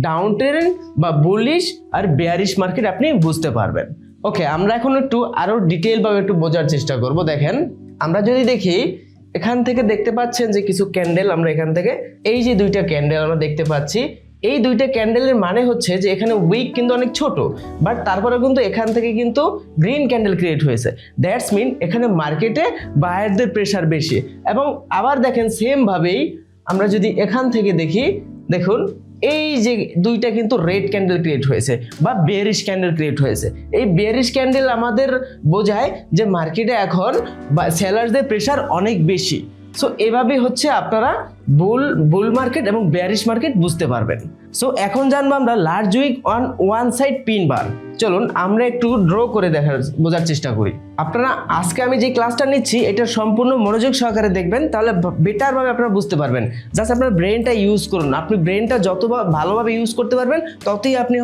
ডাউন ট্রেন্ড বা বুলিশ আর বেয়ারিশ মার্কেট আপনি বুঝতে পারবেন। ওকে, আমরা এখন একটু আরো ডিটেইল ভাবে একটু বোঝার চেষ্টা করব। দেখেন আমরা যদি দেখি এখান থেকে দেখতে পাচ্ছেন যে কিছু ক্যান্ডেল, আমরা এখান থেকে এই যে দুইটা ক্যান্ডেল আমরা দেখতে পাচ্ছি, এই দুইটা ক্যান্ডেলের মানে হচ্ছে যে এখানে উইক কিন্তু অনেক ছোট, বাট তারপরে কিন্তু এখান থেকে কিন্তু গ্রিন ক্যান্ডেল ক্রিয়েট হয়েছে। দ্যাটস মিন এখানে মার্কেটে বায়ারদের প্রেশার বেশি। এবং আবার দেখেন সেম ভাবেই আমরা যদি এখান থেকে দেখি, দেখুন এই যে দুইটা কিন্তু রেড ক্যান্ডেল ক্রিয়েট হয়েছে বা বেয়ারিশ ক্যান্ডেল ক্রিয়েট হয়েছে। এই বেয়ারিশ ক্যান্ডেল আমাদের বোঝায় যে মার্কেটে এখন সেলারদের প্রেশার অনেক বেশি। সো এভাবেই হচ্ছে আপনারা বুল মার্কেট এবং বেয়ারিশ মার্কেট বুঝতে পারবেন। সো এখন জানবো আমরা large wick on one side pin bar. চলুন আমরা একটু ড্র করে বোঝার চেষ্টা করি। আপনারা আজকে আমি যে ক্লাসটা নিচ্ছি এটা সম্পূর্ণ মনোযোগ সহকারে দেখবেন, তাহলে বেটারভাবে আপনারা বুঝতে পারবেন। জাস্ট আপনার ব্রেনটা ইউজ করুন, আপনি ব্রেনটা যত ভালোভাবে ইউজ করতে পারবেন ততই আপনি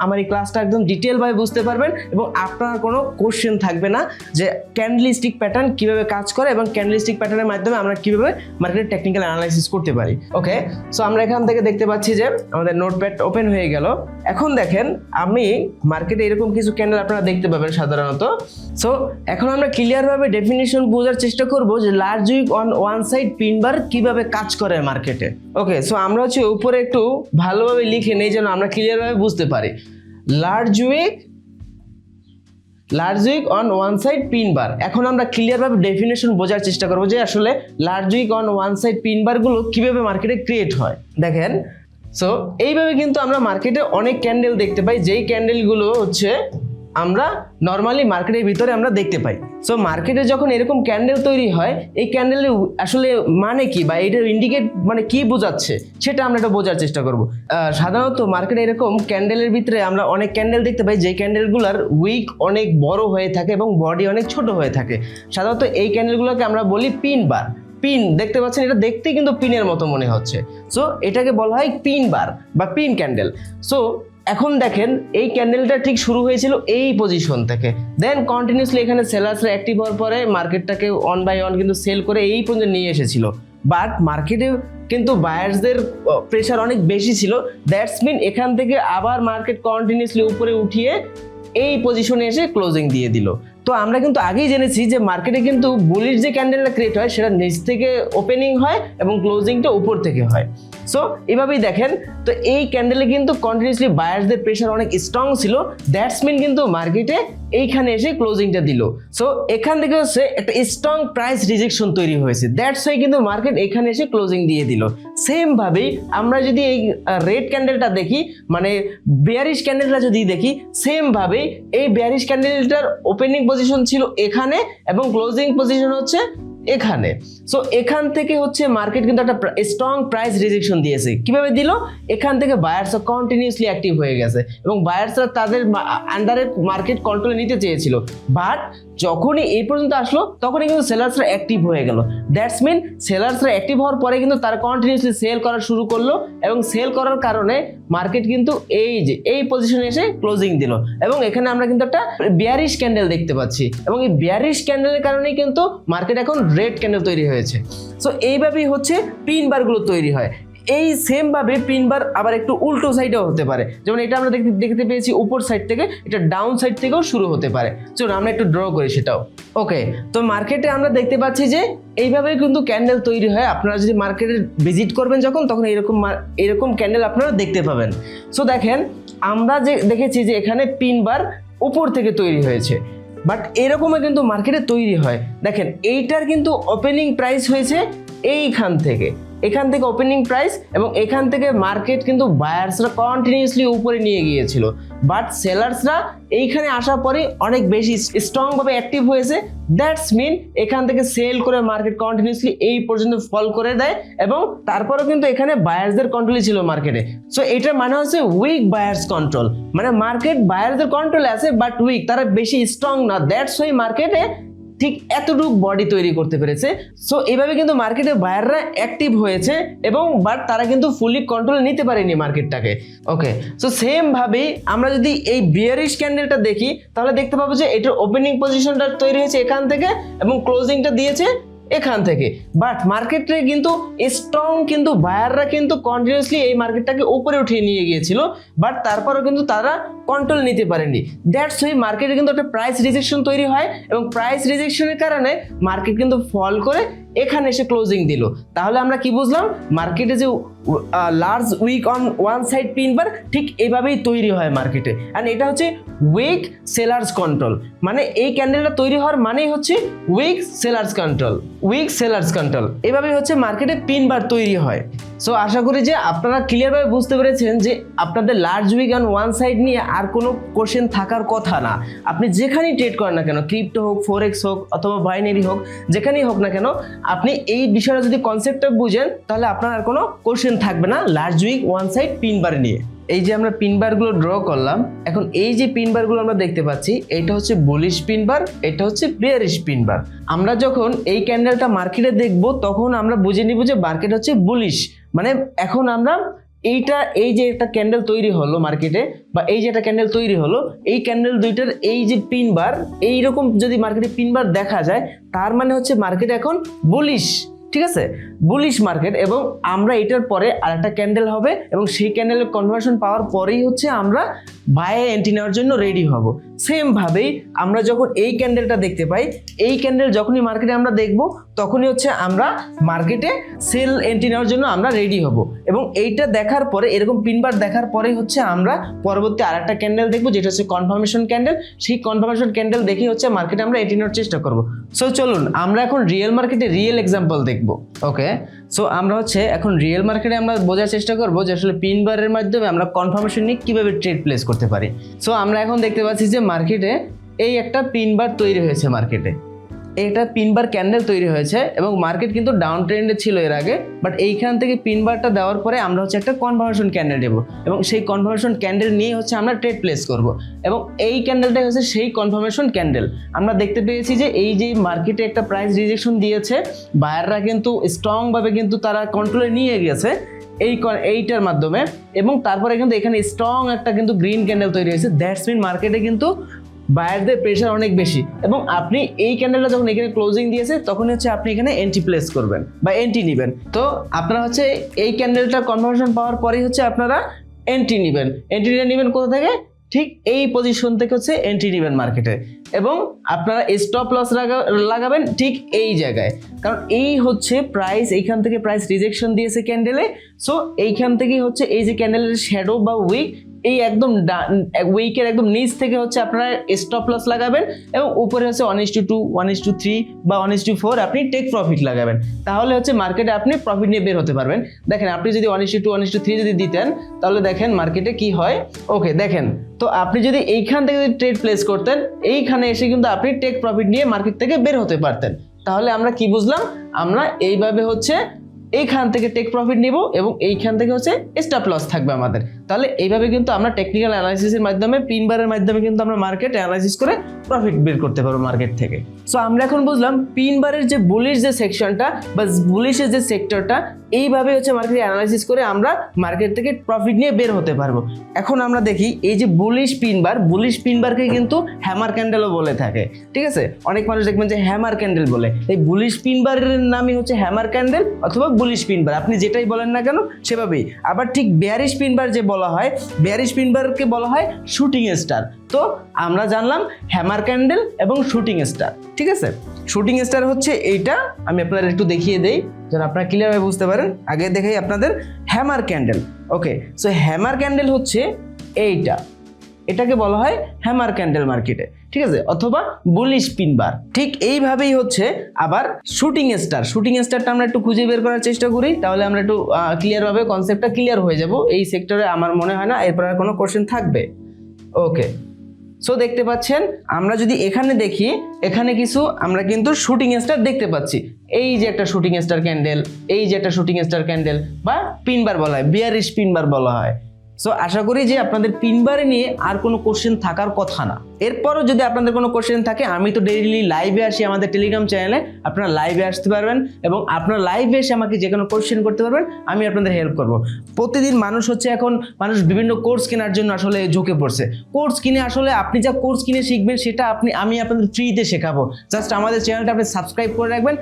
আমার এই ক্লাসটা একদম ডিটেলভাবে বুঝতে পারবেন এবং আপনার কোনো কোশ্চেন থাকবে না যে ক্যান্ডেলস্টিক প্যাটার্ন কিভাবে কাজ করে এবং ক্যান্ডেলস্টিক প্যাটার্নের মাধ্যমে আমরা কিভাবে মার্কেটের টেকনিক্যাল অ্যানালাইসিস করতে পারি। ওকে, সো আমরা এখান থেকে দেখতে পাচ্ছি যে আমাদের নোটপ্যাড ওপেন হয়ে গেল। এখন দেখেন আমি মার্কেটে এরকম কিছু ক্যান্ডেল আপনারা দেখতে পাবেন সাধারণত। সো এখন আমরা ক্লিয়ারভাবে ডেফিনিশন বোঝার চেষ্টা করব যে large wick on one side pin bar কিভাবে কাজ করে মার্কেটে। ওকে, সো আমরা উপরে একটু ভালোভাবে লিখে নেই যেন আমরা ক্লিয়ারভাবে বুঝতে পারি। Large wick on one side pin bar. এখন আমরা ক্লিয়ারভাবে ডেফিনেশন বোঝার চেষ্টা করবো যে আসলে large wick on one side pin বারগুলো কিভাবে মার্কেটে ক্রিয়েট হয়। দেখেন, সো এইভাবে কিন্তু আমরা মার্কেটে অনেক ক্যান্ডেল দেখতে পাই, যেই ক্যান্ডেলগুলো আমরা নর্মালি মার্কেটের ভিতরে আমরা দেখতে পাই। সো মার্কেটে যখন এরকম ক্যান্ডেল তৈরি হয়, এই ক্যান্ডেলের আসলে মানে কি বা এটার ইন্ডিকেট মানে কি বোঝাচ্ছে সেটা আমরা এটা বোঝার চেষ্টা করব। সাধারণত মার্কেটে এরকম ক্যান্ডেলের ভিতরে আমরা অনেক ক্যান্ডেল দেখতে পাই যে ক্যান্ডেলগুলোর উইক অনেক বড় হয়ে থাকে এবং বডি অনেক ছোট হয়ে থাকে। সাধারণত এই ক্যান্ডেলগুলোকে আমরা বলি পিন বার। পিন দেখতে পাচ্ছেন, এটা দেখতে কিন্তু পিনের মতো মনে হচ্ছে। সো এটাকে বলা হয় পিন বার বা পিন ক্যান্ডেল। সো এখন দেখেন এই ক্যান্ডেলটা ঠিক শুরু হয়েছিল এই পজিশন থেকে, দেন কন্টিনিউসলি এখানে সেলার্সরা অ্যাক্টিভ হওয়ার পরে মার্কেটটাকে অন বাই অন কিন্তু সেল করে এই পর্যন্ত নিয়ে এসেছিল। বাট মার্কেটে কিন্তু বায়ার্সদের প্রেশার অনেক বেশি ছিল। দ্যাটস মিন এখান থেকে আবার মার্কেট কন্টিনিউসলি উপরে উঠিয়ে এই পজিশনে এসে ক্লোজিং দিয়ে দিল। তো আমরা কিন্তু আগেই জেনেছি যে মার্কেটে কিন্তু বুলিশ যে ক্যান্ডেলটা ক্রিয়েট হয় সেটা নিচ থেকে ওপেনিং হয় এবং ক্লোজিংটা উপর থেকে হয়। সো এভাবেই দেখেন, তো এই ক্যান্ডেলে কিন্তু কন্টিনিউসলি বায়ার্সদের প্রেশার অনেক স্ট্রং ছিল। দ্যাটস মিন কিন্তু মার্কেটে এইখানে এসে ক্লোজিংটা দিল। সো এখান থেকে একটা স্ট্রং প্রাইস রিজেকশন তৈরি হয়েছে। দ্যাটস ওয়াই কিন্তু মার্কেট এখানে এসে ক্লোজিং দিয়ে দিল। সেম ভাবেই আমরা যদি এই রেড ক্যান্ডেলটা দেখি, মানে বেয়ারিশ ক্যান্ডেলটা যদি দেখি, সেম ভাবেই এই বেয়ারিশ ক্যান্ডেলটার ওপেনিং পজিশন ছিল এখানে এবং ক্লোজিং পজিশন এখানে। সো এখান থেকে মার্কেট কিন্তু একটা স্ট্রং প্রাইস রিজেকশন দিয়েছে। কিভাবে দিল? এখান থেকে বায়ার্সরা কন্টিনিউসলি অ্যাক্টিভ হয়ে গেছে এবং বায়ার্সরা তাদের আন্ডারে মার্কেট কন্ট্রোলে নিতে চেয়েছিল। বাট যখনই এই পর্যন্ত আসলো তখনই কিন্তু সেলার্সরা অ্যাক্টিভ হয়ে গেল। দ্যাটস মিন সেলার্সরা অ্যাক্টিভ হওয়ার পরে কিন্তু তারা কন্টিনিউসলি সেল করা শুরু করলো এবং সেল করার কারণে মার্কেট কিন্তু এই পজিশনে এসে ক্লোজিং দিল এবং এখানে আমরা কিন্তু একটা বেয়ারিশ ক্যান্ডেল দেখতে পাচ্ছি এবং এই বেয়ারিশ ক্যান্ডেলের কারণেই কিন্তু মার্কেট এখন রেড ক্যান্ডেল তৈরি হয়েছে। সো এইভাবেই পিন বারগুলো তৈরি হয়। এই সেম ভাবে পিন বার আবার একটু উল্টো সাইডেও হতে পারে, যেমন এটা আমরা দেখতে পেয়েছি উপর সাইড থেকে, এটা ডাউন সাইড থেকেও শুরু হতে পারে। চলুন আমরা একটু ড্র করি সেটাও। ওকে, তো মার্কেটে আমরা দেখতে পাচ্ছি যে এইভাবে কিন্তু ক্যান্ডেল তৈরি হয়। আপনারা যদি মার্কেটে ভিজিট করবেন তখন এরকম ক্যান্ডেল আপনারা দেখতে পাবেন। সো দেখেন, আমরা যে দেখেছি যে এখানে পিন বার উপর থেকে তৈরি হয়েছে, বাট এরকমও কিন্তু মার্কেটে তৈরি হয়। দেখেন এইটার কিন্তু ওপেনিং প্রাইস হয়েছে এখান থেকে ওপেনিং প্রাইস এবং এখান থেকে মার্কেট কিন্তু বায়ার্সরা কন্টিনিউসলি উপরে নিয়ে গিয়েছিল। বাট সেলার্সরা এইখানে আসার পরে অনেক বেশি স্ট্রং ভাবে অ্যাক্টিভ হয়েছে। দ্যাটস মিন এখান থেকে সেল করে মার্কেট কন্টিনিউসলি এই পর্যন্ত ফল করে দেয় এবং তারপরেও কিন্তু এখানে বায়ার্সদের কন্ট্রোলে ছিল মার্কেটে। সো এটার মানে হচ্ছে উইক বায়ার্স কন্ট্রোল, মানে মার্কেট বায়ার্সদের কন্ট্রোলে আছে বাট উইক, তারা বেশি স্ট্রং না। দ্যাটস ওয়াই মার্কেটে ঠিক এতটুকু বডি তৈরি করতে পেরেছে। সো এইভাবে কিন্তু মার্কেটে বায়াররা অ্যাক্টিভ হয়েছে এবং বাট তারা কিন্তু ফুলি কন্ট্রোলে নিতে পারেনি মার্কেটটাকে। ওকে, সো সেম ভাবেই আমরা যদি এই বিয়ারিশ ক্যান্ডেলটা দেখি তাহলে দেখতে পাবো যে এটার ওপেনিং পজিশনটা তৈরি হয়েছে এখান থেকে এবং ক্লোজিংটা দিয়েছে এখান থেকে। বাট মার্কেটে কিন্তু স্ট্রং কিন্তু বায়াররা কিন্তু কন্টিনিউসলি এই মার্কেটটাকে উপরে উঠিয়ে নিয়ে গিয়েছিল, বাট তারপরেও কিন্তু তারা কন্ট্রোল নিতে পারেনি। দ্যাটস ওয়াই মার্কেটে কিন্তু একটা প্রাইস রিজেকশন তৈরি হয় এবং প্রাইস রিজেকশনের কারণে মার্কেট কিন্তু ফল করে এখানে এসে ক্লোজিং দিল। তাহলে আমরা কি বুঝলাম? মার্কেটে যে large wick on one side pin bar ঠিক এভাবেই তৈরি হয় মার্কেটে, অ্যান্ড এটা হচ্ছে উইক সেলার্স কন্ট্রোল। মানে এই ক্যান্ডেলটা তৈরি হওয়ার মানেই হচ্ছে উইক সেলার্স কন্ট্রোল। এভাবেই মার্কেটে পিন বার তৈরি হয়। সো আশা করি যে আপনারা ক্লিয়ারভাবে বুঝতে পেরেছেন যে আপনাদের large wick on one side নিয়ে আর কোনো কোশ্চেন থাকার কথা না। আপনি যেখানেই ট্রেড করেন না কেন, ক্রিপ্টো হোক, ফরেক্স হোক অথবা বাইনারি হোক, যেখানেই হোক না কেন, আপনি এই বিষয়টা যদি কনসেপ্টটা বুঝেন তাহলে আপনার আর কোনো কোশ্চেন থাকবে না large wick one side pin bar নিয়ে। এই যে আমরা পিন বারগুলো ড্র করলাম, এখন এই যে পিন বারগুলো আমরা দেখতে পাচ্ছি এটা হচ্ছে বুলিশ পিন বার, এটা হচ্ছে বিয়ারিশ পিন বার। আমরা যখন এই ক্যান্ডেলটা মার্কেটে দেখব তখন আমরা বুঝে নিব যে মার্কেট হচ্ছে বুলিশ, মানে এখন আমরা এই যে একটা ক্যান্ডেল তৈরি হলো মার্কেটে, বা এই যে একটা ক্যান্ডেল তৈরি হলো, এই ক্যান্ডেল দুইটার এই যে পিন বার এইরকম যদি মার্কেটে পিন বার দেখা যায়, তার মানে হচ্ছে মার্কেট এখন বুলিশ, ঠিক আছে, বুলিশ মার্কেট। এবং আমরা এটার পরে আরেকটা ক্যান্ডেল হবে এবং সেই ক্যান্ডেলের কনভার্সন পাওয়ার পরেই হচ্ছে আমরা বাইরে এন্ট্রি নেওয়ার জন্য রেডি হব। সেম ভাবেই আমরা যখন এই ক্যান্ডেলটা দেখতে পাই, এই ক্যান্ডেল যখনই মার্কেটে আমরা দেখব তখনই হচ্ছে আমরা মার্কেটে সেল এন্ট্রি নেওয়ার জন্য আমরা রেডি হব। এবং এইটা দেখার পরে, এরকম পিনবার দেখার পরেই হচ্ছে আমরা পরবর্তী আরেকটা ক্যান্ডেল দেখবো যেটা হচ্ছে কনফার্মেশন ক্যান্ডেল। সেই কনফার্মেশন ক্যান্ডেল দেখে হচ্ছে মার্কেটে আমরা এন্ট্রি নেওয়ার চেষ্টা করব। সো চলুন আমরা এখন রিয়েল মার্কেটে রিয়েল এক্সাম্পল দেখব। ওকে, সো আমরা হচ্ছে এখন রিয়েল মার্কেটে আমরা বোঝার চেষ্টা করব যে আসলে পিন বারের মাধ্যমে আমরা কনফার্মেশন নিয়ে কিভাবে ট্রেড প্লেস করতে পারি। সো আমরা এখন দেখতে পাচ্ছি যে মার্কেটে এই একটা পিন বার তৈরি হয়েছে, মার্কেটে এটা পিন বার ক্যান্ডেল তৈরি হয়েছে এবং মার্কেট কিন্তু ডাউন ট্রেন্ডে ছিল এর আগে, বাট এইখান থেকে পিন বারটা দেওয়ার পরে আমরা হচ্ছে একটা কনফার্মেশন ক্যান্ডেল দেবো এবং সেই কনফার্মেশন ক্যান্ডেল নিয়ে হচ্ছে আমরা ট্রেড প্লেস করব। এবং এই ক্যান্ডেলটাই হচ্ছে সেই কনফার্মেশন ক্যান্ডেল। আমরা দেখতে পেয়েছি যে এই যে মার্কেটে একটা প্রাইস রিজেকশন দিয়েছে, বায়াররা কিন্তু স্ট্রংভাবে কিন্তু তারা কন্ট্রোলে নিয়ে গেছে এইটার মাধ্যমে, এবং তারপরে কিন্তু এখানে স্ট্রং একটা কিন্তু গ্রিন ক্যান্ডেল তৈরি হয়েছে। দ্যাটস মিন মার্কেটে কিন্তু বায়ারদের প্রেশার অনেক বেশি, এবং আপনি এই ক্যান্ডেলটা যখন এখানে ক্লোজিং দিয়েছে তখন হচ্ছে আপনি এখানে এন্ট্রি প্লেস করবেন বা এন্ট্রি নেবেন। তো আপনারা হচ্ছে এই ক্যান্ডেলটা কনভার্সন পাওয়ার পরেই হচ্ছে আপনারা এন্ট্রি নেবেন। এন্ট্রিটা নেবেন কোথা থেকে? ঠিক এই পজিশন থেকে হচ্ছে এন্ট্রি নেবেন মার্কেটে, এবং আপনারা স্টপ লস লাগাবেন ঠিক এই জায়গায়, কারণ এই হচ্ছে প্রাইস, এইখান থেকে প্রাইস রিজেকশন দিয়েছে ক্যান্ডেলে। সো এইখান থেকেই হচ্ছে এই যে ক্যান্ডেলের শ্যাডো বা উইক, এই একদম উইকের একদম নিচ থেকে হচ্ছে আপনারা স্টপ লস লাগাবেন, এবং উপরে হচ্ছে 1:2, 1:3 বা 1:4 আপনি টেক প্রফিট লাগাবেন। তাহলে হচ্ছে মার্কেটে আপনি প্রফিট নিয়ে বের হতে পারবেন। দেখেন আপনি যদি 1:2, 1:3 যদি দিতেন তাহলে দেখেন মার্কেটে কি হয়। ওকে, দেখেন তো আপনি যদি এইখান থেকে যদি ট্রেড প্লেস করতেন, এইখানে এসে কিন্তু আপনি টেক প্রফিট নিয়ে মার্কেট থেকে বের হতে পারতেন। তাহলে আমরা কি বুঝলাম? আমরা এইভাবে হচ্ছে এইখান থেকে টেক প্রফিট নিব এবং এইখান থেকে হচ্ছে স্টপ লস থাকবে আমাদের। তাহলে এইভাবে কিন্তু আমরা টেকনিক্যাল অ্যানালাইসিসের মাধ্যমে, পিন বারের মাধ্যমে কিন্তু আমরা মার্কেট অ্যানালাইসিস করে প্রফিট বের করতে পারবো মার্কেট থেকে। সো আমরা এখন বুঝলাম পিন বারের যে বুলিশ যে সেকশনটা বা বুলিশের যে সেক্টরটা, এইভাবে হচ্ছে মার্কেট অ্যানালাইসিস করে আমরা মার্কেট থেকে প্রফিট নিয়ে বের হতে পারবো। এখন আমরা দেখি এই যে বুলিশ পিন বারকে কিন্তু হ্যামার ক্যান্ডেলও বলে থাকে, ঠিক আছে? অনেক মানুষ দেখবেন যে হ্যামার ক্যান্ডেল বলে। এই বুলিশ পিন বারের নামই হচ্ছে হ্যামার ক্যান্ডেল অথবা বুলিশ পিন বার, আপনি যেটাই বলেন না কেন সেভাবেই। আবার ঠিক বেয়ারিশ পিন বার যে বলা হয়, বেয়ারিশ পিন বারকে বলা হয় শুটিং স্টার। তো আমরা জানলাম হ্যামার ক্যান্ডেল এবং শুটিং স্টার, ঠিক আছে? শুটিং স্টার হচ্ছে এইটা, আমি আপনাদের একটু দেখিয়ে দেই যেন আপনারা ক্লিয়ারভাবে বুঝতে পারেন। আগে দেখাই আপনাদের হ্যামার ক্যান্ডেল। ওকে, সো হ্যামার ক্যান্ডেল হচ্ছে এইটা, এটাকে বলা হয় হ্যামার ক্যান্ডেল মার্কেটে, ঠিক আছে? অথবা বুলিশ পিন বার। ঠিক এইভাবেই হচ্ছে আবার শুটিং স্টারটা আমরা একটু খুঁজে বের করার চেষ্টা করি, তাহলে আমরা একটু ক্লিয়ারভাবে কনসেপ্টটা ক্লিয়ার হয়ে যাব। এই সেক্টরে আমার মনে হয় না এরপর আর কোনো কোশ্চেন থাকবে। ওকে, সো দেখতে পাচ্ছেন আমরা যদি এখানে দেখি, এখানে কিছু আমরা কিন্তু শুটিং স্টার দেখতে পাচ্ছি। এই যে একটা শুটিং স্টার ক্যান্ডেল, এই যে একটা শুটিং স্টার ক্যান্ডেল বা পিন বার বলা হয়, বিয়ারিশ পিন বার বলা হয়। সো আশা করি যে আপনাদের পিন বারে নিয়ে আর কোনো কোশ্চেন থাকার কথা না। এরপরও যদি আপনাদের কোনো কোশ্চেন থাকে, আমি তো ডেইলি লাইভে আসি আমাদের টেলিগ্রাম চ্যানেলে, আপনারা লাইভে আসতে পারবেন এবং আপনারা লাইভে এসে আমাকে যে কোনো কোশ্চেন করতে পারবেন, আমি আপনাদের হেল্প করব। প্রতিদিন মানুষ বিভিন্ন কোর্স কেনার জন্য আসলে ঝুঁকে পড়ছে। কোর্স কিনে আসলে আপনি যা কোর্স কিনে শিখবেন সেটা আমি আপনাদের ফ্রিতে শেখাবো। জাস্ট আমাদের চ্যানেলটা আপনি সাবস্ক্রাইব করে রাখবেন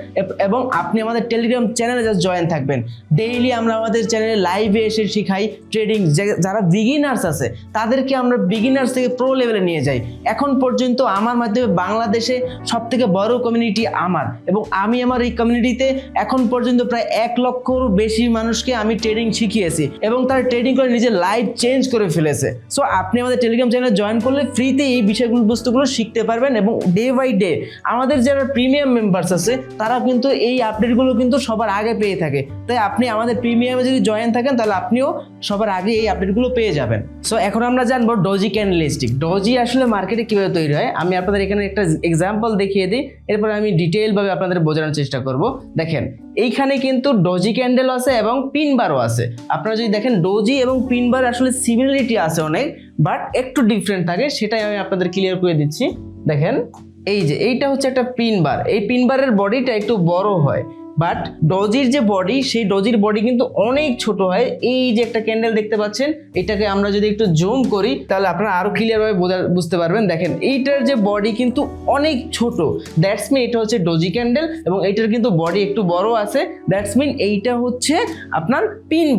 এবং আপনি আমাদের টেলিগ্রাম চ্যানেলে জাস্ট জয়েন থাকবেন। ডেইলি আমরা আমাদের চ্যানেলে লাইভে এসে শিখাই ট্রেডিং। যারা বিগিনার্স আছে তাদেরকে আমরা বিগিনার্স থেকে প্রো লেভেলে নিয়ে যাই। এখন পর্যন্ত আমার মাধ্যমে বাংলাদেশে সব থেকে বড় কমিউনিটি আমার, এবং আমি আমার এই কমিউনিটিতে এখন পর্যন্ত প্রায় 1 লক্ষর বেশি মানুষকে আমি ট্রেডিং শিখিয়েছি এবং তারা ট্রেডিং করে নিজের লাইফ চেঞ্জ করে ফেলেছে। সো আপনি আমাদের টেলিগ্রাম চ্যানেলে জয়েন করলে ফ্রিতে এই বস্তুগুলো শিখতে পারবেন, এবং ডে বাই ডে আমাদের যারা প্রিমিয়াম মেম্বার্স আছে তারা কিন্তু এই আপডেটগুলো কিন্তু সবার আগে পেয়ে থাকে। তাই আপনি আমাদের প্রিমিয়ামে যদি জয়েন থাকেন তাহলে আপনিও সবার আগে এই আপডেট আপডেটগুলো পেয়ে যাবেন। সো এখন আমরা জানবো ডোজি ক্যান্ডেলস্টিক। ডোজি আসলে মার্কেটে কিভাবে তৈরি হয় আমি আপনাদের এখানে একটা এক্সাম্পল দেখিয়ে দিই, এরপর আমি ডিটেইলভাবে আপনাদের বোঝানোর চেষ্টা করব। দেখেন এইখানে কিন্তু ডোজি ক্যান্ডেল আছে এবং পিন বারও আছে। আপনারা যদি দেখেন ডোজি এবং পিন বার আসলে সিমিলারিটি আছে অনেক, বাট একটু ডিফারেন্ট থাকে, সেটাই আমি আপনাদের ক্লিয়ার করে দিচ্ছি। দেখেন এই যে এইটা হচ্ছে একটা পিন বার, এই পিন বারের বডিটা একটু বড় হয়, বাট ডোজির যে বডি সেই ডোজির বডি কিন্তু অনেক ছোট হয়। এই যে একটা ক্যান্ডেল দেখতে পাচ্ছেন, এটাকে আমরা যদি একটু জুম করি তাহলে আপনারা আরো ক্লিয়ারভাবে বুঝতে পারবেন। দেখেন এইটার যে বডি কিন্তু অনেক ছোট, দ্যাটস মিন এটা হচ্ছে ডোজি ক্যান্ডেল এবং এইটার কিন্তু বডি একটু বড় আছে, দ্যাটস মিন এইটা হচ্ছে আপনার পিন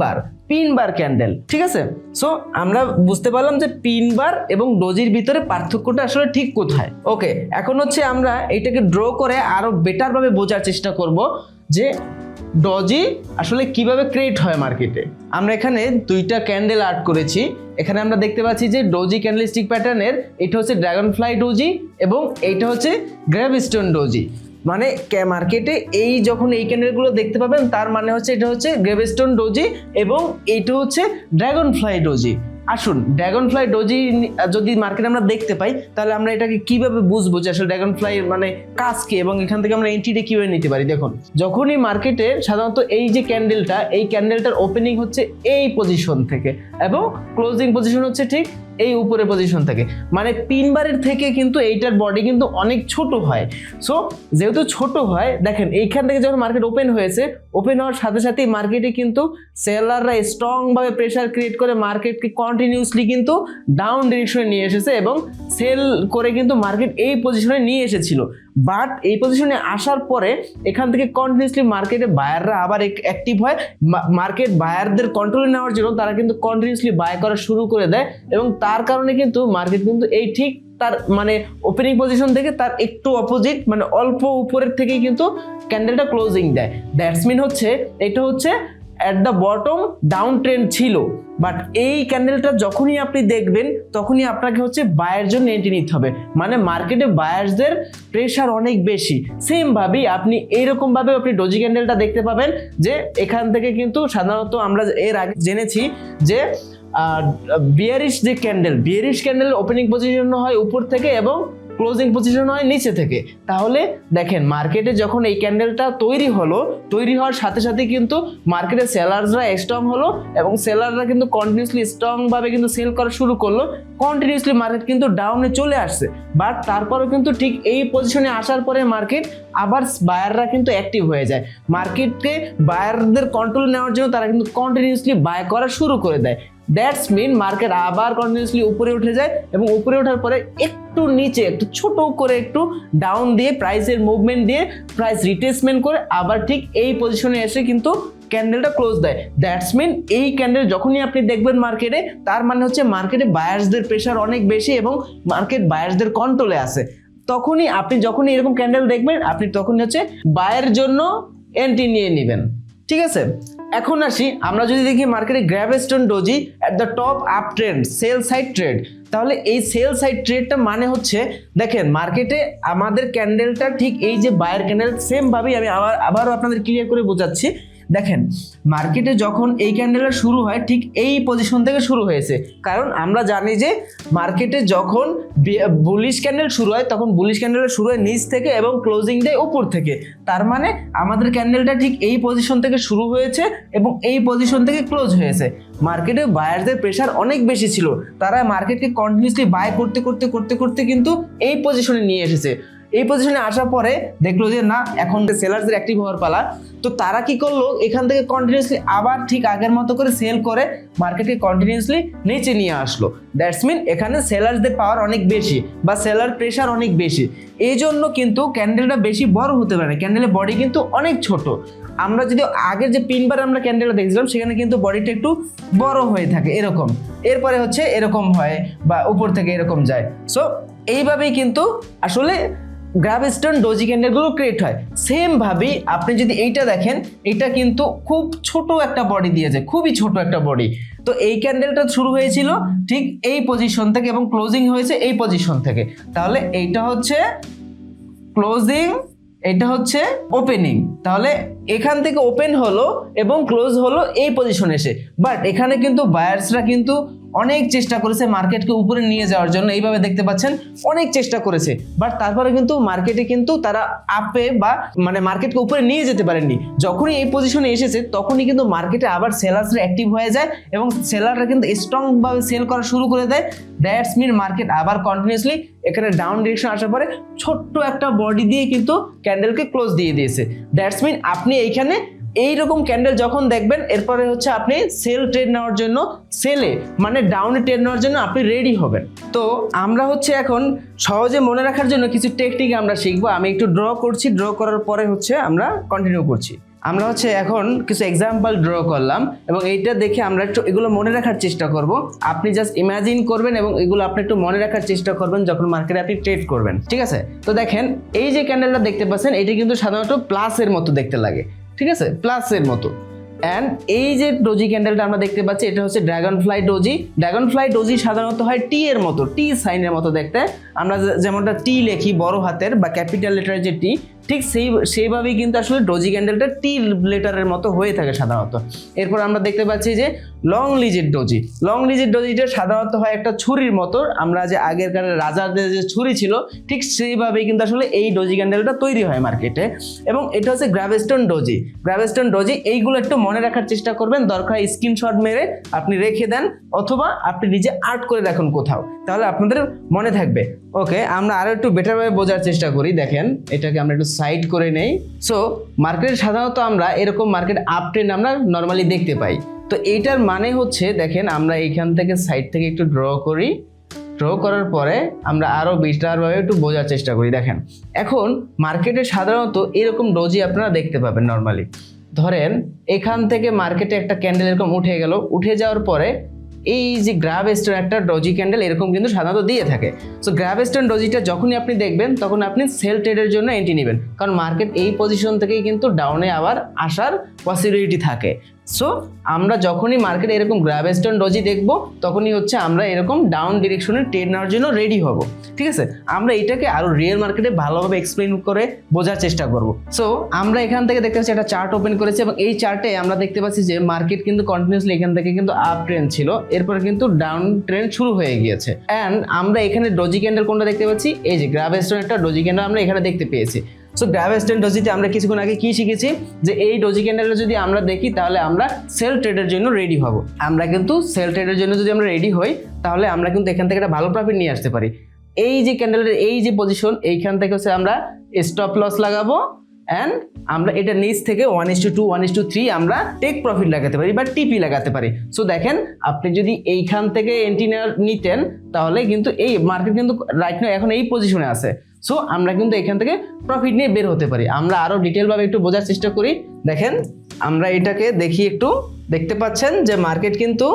বার ক্যান্ডেল। ঠিক আছে, সো আমরা বুঝতে পারলাম যে পিন বার এবং ডোজির ভিতরে পার্থক্যটা আসলে ঠিক কোথায়। ওকে, এখন হচ্ছে আমরা এটাকে ড্র করে আরো বেটার ভাবে বোঝার চেষ্টা করব যে ডোজি আসলে কিভাবে ক্রিয়েট হয় মার্কেটে। আমরা এখানে দুইটা ক্যান্ডেল আর্ট করেছি। এখানে আমরা দেখতে পাচ্ছি যে ডোজি ক্যান্ডেলস্টিক প্যাটার্নের এটা হচ্ছে ড্রাগন ফ্লাই ডোজি এবং এইটা হচ্ছে গ্রেভস্টোন ডোজি। মানে মার্কেটে এই যখন এই ক্যান্ডেলগুলো দেখতে পাবেন তার মানে হচ্ছে এটা হচ্ছে গ্রেভস্টোন ডোজি এবং এইটা হচ্ছে ড্রাগন ফ্লাই ডোজি। আসুন ড্রাগন ফ্লাই ডোজি যদি মার্কেটে আমরা দেখতে পাই তাহলে আমরা এটাকে কিভাবে বুঝবো যে আসলে ড্রাগন ফ্লাই মানে কাজ কি এবং এখান থেকে আমরা এন্ট্রিটা কিভাবে নিতে পারি। দেখুন যখনই মার্কেটে সাধারণত এই যে ক্যান্ডেলটা, এই ক্যান্ডেলটার ওপেনিং হচ্ছে এই পজিশন থেকে এবং ক্লোজিং পজিশন হচ্ছে ঠিক এই উপরের পজিশন থেকে, মানে পিন বারের থেকে কিন্তু এইটার বডি কিন্তু অনেক ছোট হয়। সো যেহেতু ছোট হয়, দেখেন এইখান থেকে যখন মার্কেট ওপেন হয়েছে, ওপেন হওয়ার সাথে সাথেই মার্কেটে কিন্তু সেলাররা স্ট্রং ভাবে প্রেসার ক্রিয়েট করে মার্কেটকে কন্টিনিউসলি কিন্তু ডাউন ডিরেকশনে নিয়ে এসেছে এবং সেল করে কিন্তু মার্কেট এই পজিশনে নিয়ে এসেছিল। বাট এই পজিশনে আসার পরে এখান থেকে কন্টিনিউসলি মার্কেটে বায়াররা আবার অ্যাক্টিভ হয়। মার্কেট বায়ারদের কন্ট্রোলে নেওয়ার জন্য তারা কিন্তু কন্টিনিউসলি বাই করা শুরু করে দেয় এবং তার কারণে কিন্তু মার্কেট কিন্তু এই ঠিক তার মানে ওপেনিং পজিশন থেকে তার একটু অপোজিট মানে অল্প উপরের থেকেই কিন্তু ক্যান্ডেলটা ক্লোজিং দেয়। দ্যাটস মিন হচ্ছে এটা হচ্ছে at the bottom down trend ছিল, বাট এই ক্যান্ডেলটা যখনই আপনি দেখবেন তখনই আপনাকে হচ্ছে বায়ের জন্য এন্ট্রি নিতে হবে। মানে মার্কেটে বায়ার্সদের প্রেশার অনেক বেশি। সেম ভাবেই আপনি এইরকম ভাবে আপনি ডোজি ক্যান্ডেলটা দেখতে পাবেন যে এখান থেকে কিন্তু সাধারণত আমরা এর আগে জেনেছি যে বিয়ারিশ যে বিয়ারিশ ক্যান্ডেলের ওপেনিং পজিশন হয় উপর থেকে এবং ক্লোজিং পজিশন হয় নিচে থেকে। তাহলে দেখেন মার্কেটে যখন এই ক্যান্ডেলটা তৈরি হওয়ার সাথে সাথে কিন্তু মার্কেটে সেলারসরা স্ট্রং হলো এবং সেলাররা কিন্তু কন্টিনিউসলি স্ট্রং ভাবে কিন্তু সেল করা শুরু করলো, কন্টিনিউসলি মার্কেট কিন্তু ডাউনে চলে আসছে। বাট তারপরেও কিন্তু ঠিক এই পজিশনে আসার পরে মার্কেট আবার বায়াররা কিন্তু অ্যাক্টিভ হয়ে যায়। মার্কেটকে বায়ারদের কন্ট্রোল নেওয়ার জন্য তারা কিন্তু কন্টিনিউসলি বাই করা শুরু করে দেয়। দ্যাটস মিন মার্কেট আবার কন্টিনিউসলি উপরে উঠে যায় এবং উপরে ওঠার পরে একটু নিচে একটু ছোট করে একটু ডাউন দিয়ে প্রাইসের মুভমেন্ট দিয়ে প্রাইস রিটেসমেন্ট করে আবার ঠিক এই পজিশনে এসে কিন্তু ক্যান্ডেলটা ক্লোজ দেয়। দ্যাটস মিন এই ক্যান্ডেল যখনই আপনি দেখবেন মার্কেটে, তার মানে হচ্ছে মার্কেটে বায়ার্সদের প্রেশার অনেক বেশি এবং মার্কেট বায়ার্সদের কন্ট্রোলে আছে। তখনই আপনি যখনই এরকম ক্যান্ডেল দেখবেন আপনি তখনই হচ্ছে বায়ের জন্য এন্ট্রি নিয়ে নেবেন। ঠিক আছে, এখন আসি আমরা যদি দেখি মার্কেটে gravestone doji at the top up trend sell side trade, তাহলে এই সেল সাইড ট্রেডটা মানে হচ্ছে দেখেন মার্কেটে আমাদের ক্যান্ডেলটা ঠিক এই যে বায়ার ক্যান্ডেল সেম ভাবেই আমি আবারও আপনাদের ক্লিয়ার করে বোঝাচ্ছি। দেখেন মার্কেটে যখন এই ক্যান্ডেলটা শুরু হয় ঠিক এই পজিশন থেকে শুরু হয়েছে, কারণ আমরা জানি যে মার্কেটে যখন বুলিশ ক্যান্ডেল শুরু হয় তখন বুলিশ ক্যান্ডেলটা শুরু হয় নিচ থেকে এবং ক্লোজিং দেয় উপর থেকে। তার মানে আমাদের ক্যান্ডেলটা ঠিক এই পজিশন থেকে শুরু হয়েছে এবং এই পজিশন থেকে ক্লোজ হয়েছে। মার্কেটে বায়ারদের প্রেশার অনেক বেশি ছিল, তারা মার্কেটকে কন্টিনিউসলি বাই করতে করতে করতে করতে কিন্তু এই পজিশনে নিয়ে এসেছে। এই পজিশনে আসার পরে দেখলো যে না এখন সেলারদের অ্যাক্টিভ হওয়ার পালা, তো তারা কি করলো এখান থেকে কন্টিনিউসলি আবার ঠিক আগের মতো করে সেল করে মার্কেটকে কন্টিনিউসলি নিচে নিয়ে আসলো। দ্যাটস মিন এখানে সেলারদের পাওয়ার অনেক বেশি বা সেলার প্রেশার অনেক বেশি, এই জন্য কিন্তু ক্যান্ডেলটা বেশি বড় হতে পারে, ক্যান্ডেলের বডি কিন্তু অনেক ছোট। আমরা যদি আগের যে পিনবার আমরা ক্যান্ডেলটা দেখছিলাম সেখানে কিন্তু বডিটা একটু বড় হয়ে থাকে এরকম, এরপরে হচ্ছে এরকম হয় বা উপর থেকে এরকম যায়। সো এইভাবেই কিন্তু আসলে গ্রেভস্টোন ডোজি ক্যান্ডেলগুলো ক্রিয়েট হয়। সেম ভাবেই আপনি যদি এইটা দেখেন, এটা কিন্তু খুব ছোট একটা বডি দিয়েছে, খুবই ছোট একটা বডি। তো এই ক্যান্ডেলটা শুরু হয়েছিল ঠিক এই পজিশন থেকে এবং ক্লোজিং হয়েছে এই পজিশন থেকে। তাহলে এইটা হচ্ছে ক্লোজিং, এটা হচ্ছে ওপেনিং। তাহলে এখান থেকে ওপেন হলো এবং ক্লোজ হলো এই পজিশনে এসে, বাট এখানে কিন্তু বায়ার্সরা কিন্তু অনেক চেষ্টা করেছে মার্কেটকে উপরে নিয়ে যাওয়ার জন্য, এইভাবে দেখতে পাচ্ছেন অনেক চেষ্টা করেছে, বাট তারপরে কিন্তু মার্কেটে কিন্তু তারা আপে বা মানে মার্কেটকে উপরে নিয়ে যেতে পারেননি। যখনই এই পজিশনে এসেছে তখনই কিন্তু মার্কেটে আবার সেলার্সরা অ্যাক্টিভ হয়ে যায় এবং সেলাররা কিন্তু স্ট্রং ভাবে সেল করা শুরু করে দেয়। দ্যাটস মিন মার্কেট আবার কন্টিনিউসলি এখানে ডাউন ডিরেকশন আসার পরে ছোট্ট একটা বডি দিয়ে কিন্তু ক্যান্ডেলকে ক্লোজ দিয়ে দিয়েছে। দ্যাটস মিন আপনি এইখানে এইরকম ক্যান্ডেল যখন দেখবেন এরপরে হচ্ছে আপনি সেল ট্রেড নেওয়ার জন্য, সেলে মানে ডাউনে ট্রেড নেওয়ার জন্য আপনি রেডি হবেন। তো আমরা হচ্ছে এখন সহজে মনে রাখার জন্য কিছু টেকনিক আমরা শিখবো। আমি একটু ড্র করছি, ড্র করার পরে হচ্ছে আমরা কন্টিনিউ করছি। আমরা হচ্ছে এখন কিছু এক্সাম্পল ড্র করলাম এবং এইটা দেখে আমরা একটু এগুলো মনে রাখার চেষ্টা করব। আপনি জাস্ট ইমাজিন করবেন এবং এগুলো আপনি একটু মনে রাখার চেষ্টা করবেন যখন মার্কেটে আপনি ট্রেড করবেন, ঠিক আছে? তো দেখেন এই যে ক্যান্ডেলটা দেখতে পাচ্ছেন এটা কিন্তু সাধারণত প্লাসের মতো দেখতে লাগে, ঠিক আছে, প্লাসের মতো। অ্যান্ড এই যে ডোজি ক্যান্ডেলটা আমরা দেখতে পাচ্ছি এটা হচ্ছে dragon fly doji. Dragon fly doji সাধারণত হয় টি এর মতো, টি সাইনের মতো দেখতে। আমরা যেমনটা টি লেখি বড় হাতের বা ক্যাপিটাল লেটারের যে টি, ঠিক সেইভাবেই কিন্তু আসলে ডোজি ক্যান্ডেলটা টি লেটারের মতো হয়ে থাকে সাধারণত। এরপর আমরা দেখতে পাচ্ছি যে লং লিজেড ডোজি। লং লিজেড ডোজিটা সাধারণত হয় একটা ছুরির মতো, আমরা যে আগেরকার রাজাদের যে ছুরি ছিল ঠিক সেইভাবেই কিন্তু আসলে এই ডোজি ক্যান্ডেলটা তৈরি হয় মার্কেটে। এবং এটা হচ্ছে গ্রাভেস্টোন ডোজি। গ্রাভেস্টোন ডোজি এইগুলো একটু মনে রাখার চেষ্টা করবেন, দরকার স্ক্রিনশট মেরে আপনি রেখে দেন অথবা আপনি নিজে আর্ট করে রাখুন কোথাও, তাহলে আপনাদের মনে থাকবে। ওকে, আমরা আরো একটু বেটারভাবে বোঝার চেষ্টা করি। দেখেন এটাকে আমরা একটু সাইড করে নেই। সো মার্কেটে সাধারণত আমরা এরকম মার্কেট আপ ট্রেন্ড আমরা নর্মালি দেখতে পাই। তো এইটার মানে হচ্ছে দেখেন আমরা এইখান থেকে সাইড থেকে একটু ড্র করি, ড্র করার পরে আমরা আরো বিস্তারভাবে একটু বোঝার চেষ্টা করি। দেখেন এখন মার্কেটে সাধারণত এরকম ডোজি আপনারা দেখতে পাবেন নর্মালি। ধরেন এখান থেকে মার্কেটে একটা ক্যান্ডেল এরকম উঠে গেল, উঠে যাওয়ার পরে এই যে গ্রাভেস্টোন একটা ডোজি ক্যান্ডেল এরকম কিন্তু সাধারণত দিয়ে থাকে। সো গ্রাভেস্টোন ডোজিটা যখনই আপনি দেখবেন তখন আপনি সেল ট্রেডের জন্য এন্ট্রি নেবেন, কারণ মার্কেট এই পজিশন থেকেই কিন্তু ডাউনে আবার আসার পসিবিলিটি থাকে। সো আমরা যখনই মার্কেটে এরকম গ্রাভেস্টোন ডোজি দেখব তখনই হচ্ছে আমরা এরকম ডাউন ডিরেকশনে ট্রেড নেওয়ার জন্য রেডি হব, ঠিক আছে? আমরা এটাকে আরো রিয়েল মার্কেটে ভালোভাবে এক্সপ্লেন করে বোঝার চেষ্টা করব। সো আমরা এখান থেকে দেখতে পাচ্ছি একটা চার্ট ওপেন করেছি এবং এই চার্টে আমরা দেখতে পাচ্ছি যে মার্কেট কিন্তু কন্টিনিউসলি এখান থেকে কিন্তু আপ ট্রেন্ড ছিল, এরপর কিন্তু ডাউন ট্রেন্ড শুরু হয়ে গিয়েছে। অ্যান্ড আমরা এখানে ডোজি ক্যান্ডেল কোনটা দেখতে পাচ্ছি, এই যে গ্রাভেস্টোন একটা ডোজি ক্যান্ডেল আমরা এখানে দেখতে পেয়েছি। সো গ্রাভেস্টোন ডোজিতে আমরা কিছুক্ষণ আগে কি শিখেছি যে এই ডোজি ক্যান্ডেলটা যদি আমরা দেখি তাহলে আমরা সেল ট্রেডের জন্য রেডি হব। আমরা কিন্তু সেল ট্রেডের জন্য যদি আমরা রেডি হই তাহলে আমরা কিন্তু এখান থেকে একটা ভালো প্রফিট নিয়ে আসতে পারি। এই যে ক্যান্ডেলের এই যে পজিশন এইখান থেকে হচ্ছে আমরা স্টপ লস লাগাবো অ্যান্ড আমরা এটা নিচ থেকে 1:2 1:3 আমরা টেক প্রফিট লাগাতে পারি বা টিপি লাগাতে পারি। সো দেখেন আপনি যদি এইখান থেকে এন্ট্রি নিতেন তাহলে কিন্তু এই মার্কেট কিন্তু রাইট নাও এখন এই পজিশনে আছে। সো আমরা কিন্তু এখান থেকে প্রফিট নিয়ে বের হতে পারি। আমরা আরো ডিটেলভাবে একটু বোঝার চেষ্টা করি। দেখেন আমরা এটাকে দেখি একটু, দেখতে পাচ্ছেন যে মার্কেট কিন্তু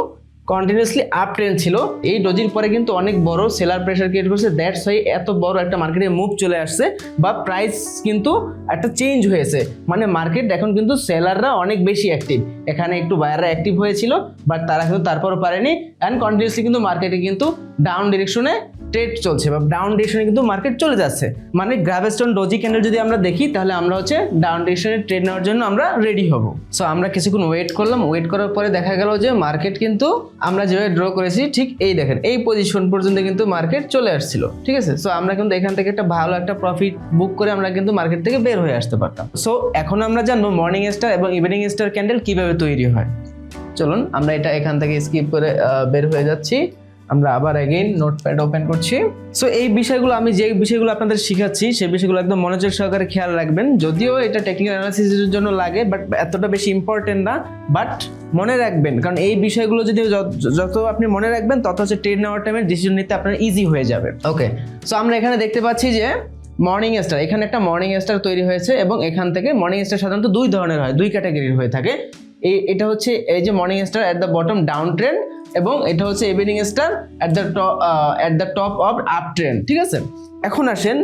কন্টিনিউসলি আপ ট্রেন্ড ছিল, এই ডোজির পরে কিন্তু অনেক বড় সেলার প্রেসার ক্রিয়েট করছে, দ্যাটস ওয়াই এত বড় একটা মার্কেটে মুভ চলে আসছে বা প্রাইস কিন্তু একটা চেঞ্জ হয়েছে। মানে মার্কেট এখন কিন্তু সেলাররা অনেক বেশি অ্যাক্টিভ, এখানে একটু বায়াররা অ্যাক্টিভ হয়েছিল বাট তারা কিন্তু তারপরও পারেনি। অ্যান্ড কন্টিনিউসলি কিন্তু মার্কেটে কিন্তু ডাউন ডিরেকশনে ট্রেড চলছে বা ডাউন ডিরেকশনে কিন্তু মার্কেট চলে যাচ্ছে। মানে গ্রাভেস্টোন ডোজি ক্যান্ডেল যদি আমরা দেখি তাহলে আমরা হচ্ছে ডাউন ডিরেকশনে ট্রেড নেওয়ার জন্য আমরা রেডি হব। সো আমরা কিছুক্ষণ ওয়েট করলাম, ওয়েট করার পরে দেখা গেল যে মার্কেট কিন্তু আমরা যেভাবে ড্র করেছি ঠিক এই দেখেন এই পজিশন পর্যন্ত কিন্তু মার্কেট চলে আসছিল, ঠিক আছে? সো আমরা কিন্তু এখান থেকে একটা ভালো একটা প্রফিট বুক করে আমরা কিন্তু মার্কেট থেকে বের হয়ে আসতে পারতাম। সো এখন আমরা জানবো মর্নিং স্টার এবং ইভিনিং স্টার ক্যান্ডেল কিভাবে তৈরি হয়। চলুন আমরা এটা এখান থেকে স্কিপ করে বের হয়ে যাচ্ছি। আমরা আবার এগেইন নোটপ্যাড ওপেন করছি। সো এই বিষয়গুলো আমি যে বিষয়গুলো আপনাদের শিখাচ্ছি সেই বিষয়গুলো একদম মনোযোগ সহকারে খেয়াল রাখবেন। যদিও এটা টেকনিক্যাল অ্যানালাইসিসের জন্য লাগে বাট এতটা বেশি ইম্পর্টেন্ট না, বাট মনে রাখবেন, কারণ এই বিষয়গুলো যদি যত আপনি মনে রাখবেন তত হচ্ছে ট্রেড নেওয়ার টাইমে ডিসিশন নিতে আপনার ইজি হয়ে যাবে। ওকে, সো আমরা এখানে দেখতে পাচ্ছি যে মর্নিং স্টার, এখানে একটা মর্নিং স্টার তৈরি হয়েছে এবং এখান থেকে মর্নিং স্টার সাধারণত দুই ধরনের হয়, দুই ক্যাটাগরির হয়ে থাকে। এটা হচ্ছে এই যে morning star at the bottom down trend এবং এটা হচ্ছে evening star at the top of up trend, ঠিক আছে? এখন আসেন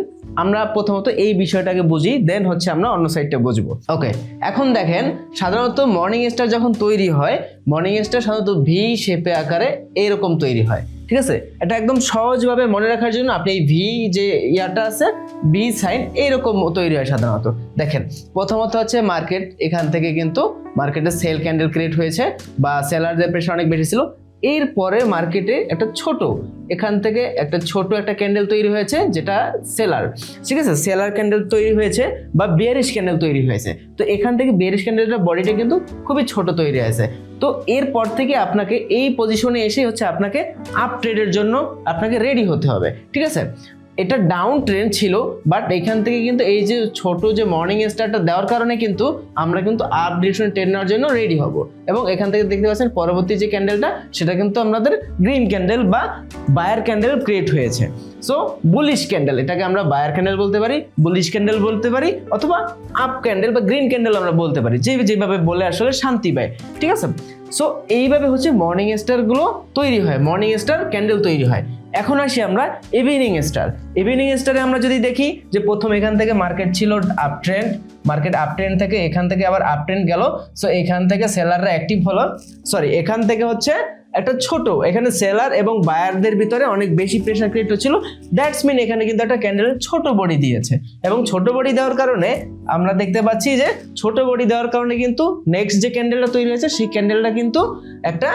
আমরা প্রথমত এই বিষয়টাকে বুঝি, দেন হচ্ছে আমরা অন্য সাইডটা বুঝবো। ওকে, এখন দেখেন সাধারণত মর্নিং স্টার যখন তৈরি হয়, মর্নিং স্টার সাধারণত ভি শেপে আকারে এরকম তৈরি হয়। ঠিক আছে, এটা একদম সহজভাবে মনে রাখার জন্য আপনি এই ভি যে ইয়াটা আছে বি সাইন এইরকম তৈরি হয় সাধারণত। দেখেন প্রথমত হচ্ছে মার্কেট, এখান থেকে কিন্তু মার্কেটে সেল ক্যান্ডেল ক্রিয়েট হয়েছে বা সেলারদের প্রেশার অনেক বেশি ছিল। এরপরে মার্কেটে একটা ছোট, এখান থেকে একটা ছোট একটা ক্যান্ডেল তৈরি হয়েছে যেটা সেলার, ঠিক আছে, সেলার ক্যান্ডেল তৈরি হয়েছে বা বেয়ারিশ ক্যান্ডেল তৈরি হয়েছে। তো এখান থেকে বেয়ারিশ ক্যান্ডেলটার বডিটা কিন্তু খুবই ছোট তৈরি হয়েছে। তো এরপর থেকে আপনাকে এই পজিশনে এসে হচ্ছে আপনাকে আপ ট্রেডের জন্য আপনাকে রেডি হতে হবে, ঠিক আছে। এটা ডাউন ট্রেন্ড ছিল, বাট এখান থেকে কিন্তু এই যে ছোট যে মর্নিং স্টারটা দেওয়ার কারণে কিন্তু আমরা কিন্তু আপ ডিরেকশন ট্রেড নেওয়ার জন্য রেডি হব। এবং এখান থেকে দেখতে পাচ্ছেন পরবর্তী যে ক্যান্ডেলটা সেটা কিন্তু আমাদের গ্রিন ক্যান্ডেল বা বায়ার ক্যান্ডেল ক্রিয়েট হয়েছে। সো বুলিশ ক্যান্ডেল, এটাকে আমরা বায়ার ক্যান্ডেল বলতে পারি, বুলিশ ক্যান্ডেল বলতে পারি, অথবা আপ ক্যান্ডেল বা গ্রিন ক্যান্ডেল আমরা বলতে পারি, যেভাবে বলে আসলে শান্তি পায়, ঠিক আছে। সো এইভাবে হচ্ছে মর্নিং স্টারগুলো তৈরি হয়, মর্নিং স্টার ক্যান্ডেল তৈরি হয়। এখন আসি আমরা ইভিনিং স্টার। ইভিনিং স্টারে আমরা যদি দেখি যে প্রথম এখান থেকে মার্কেট ছিল up trend, market up trend থেকে এখান থেকে আবার আপ ট্রেন্ড গেল। সো এখান থেকে সেলাররা অ্যাক্টিভ হলো, সরি এখান থেকে হচ্ছে একটা ছোট, এখানে সেলার এবং বায়ারদের ভিতরে অনেক বেশি প্রেশার ক্রিয়েট হচ্ছিল। দ্যাটস মিন এখানে কিন্তু একটা ক্যান্ডেলের ছোট বডি দিয়েছে, এবং ছোট বডি দেওয়ার কারণে আমরা দেখতে পাচ্ছি যে ছোট বডি দেওয়ার কারণে কিন্তু নেক্সট যে ক্যান্ডেলটা তৈরি হয়েছে সেই ক্যান্ডেলটা কিন্তু একটা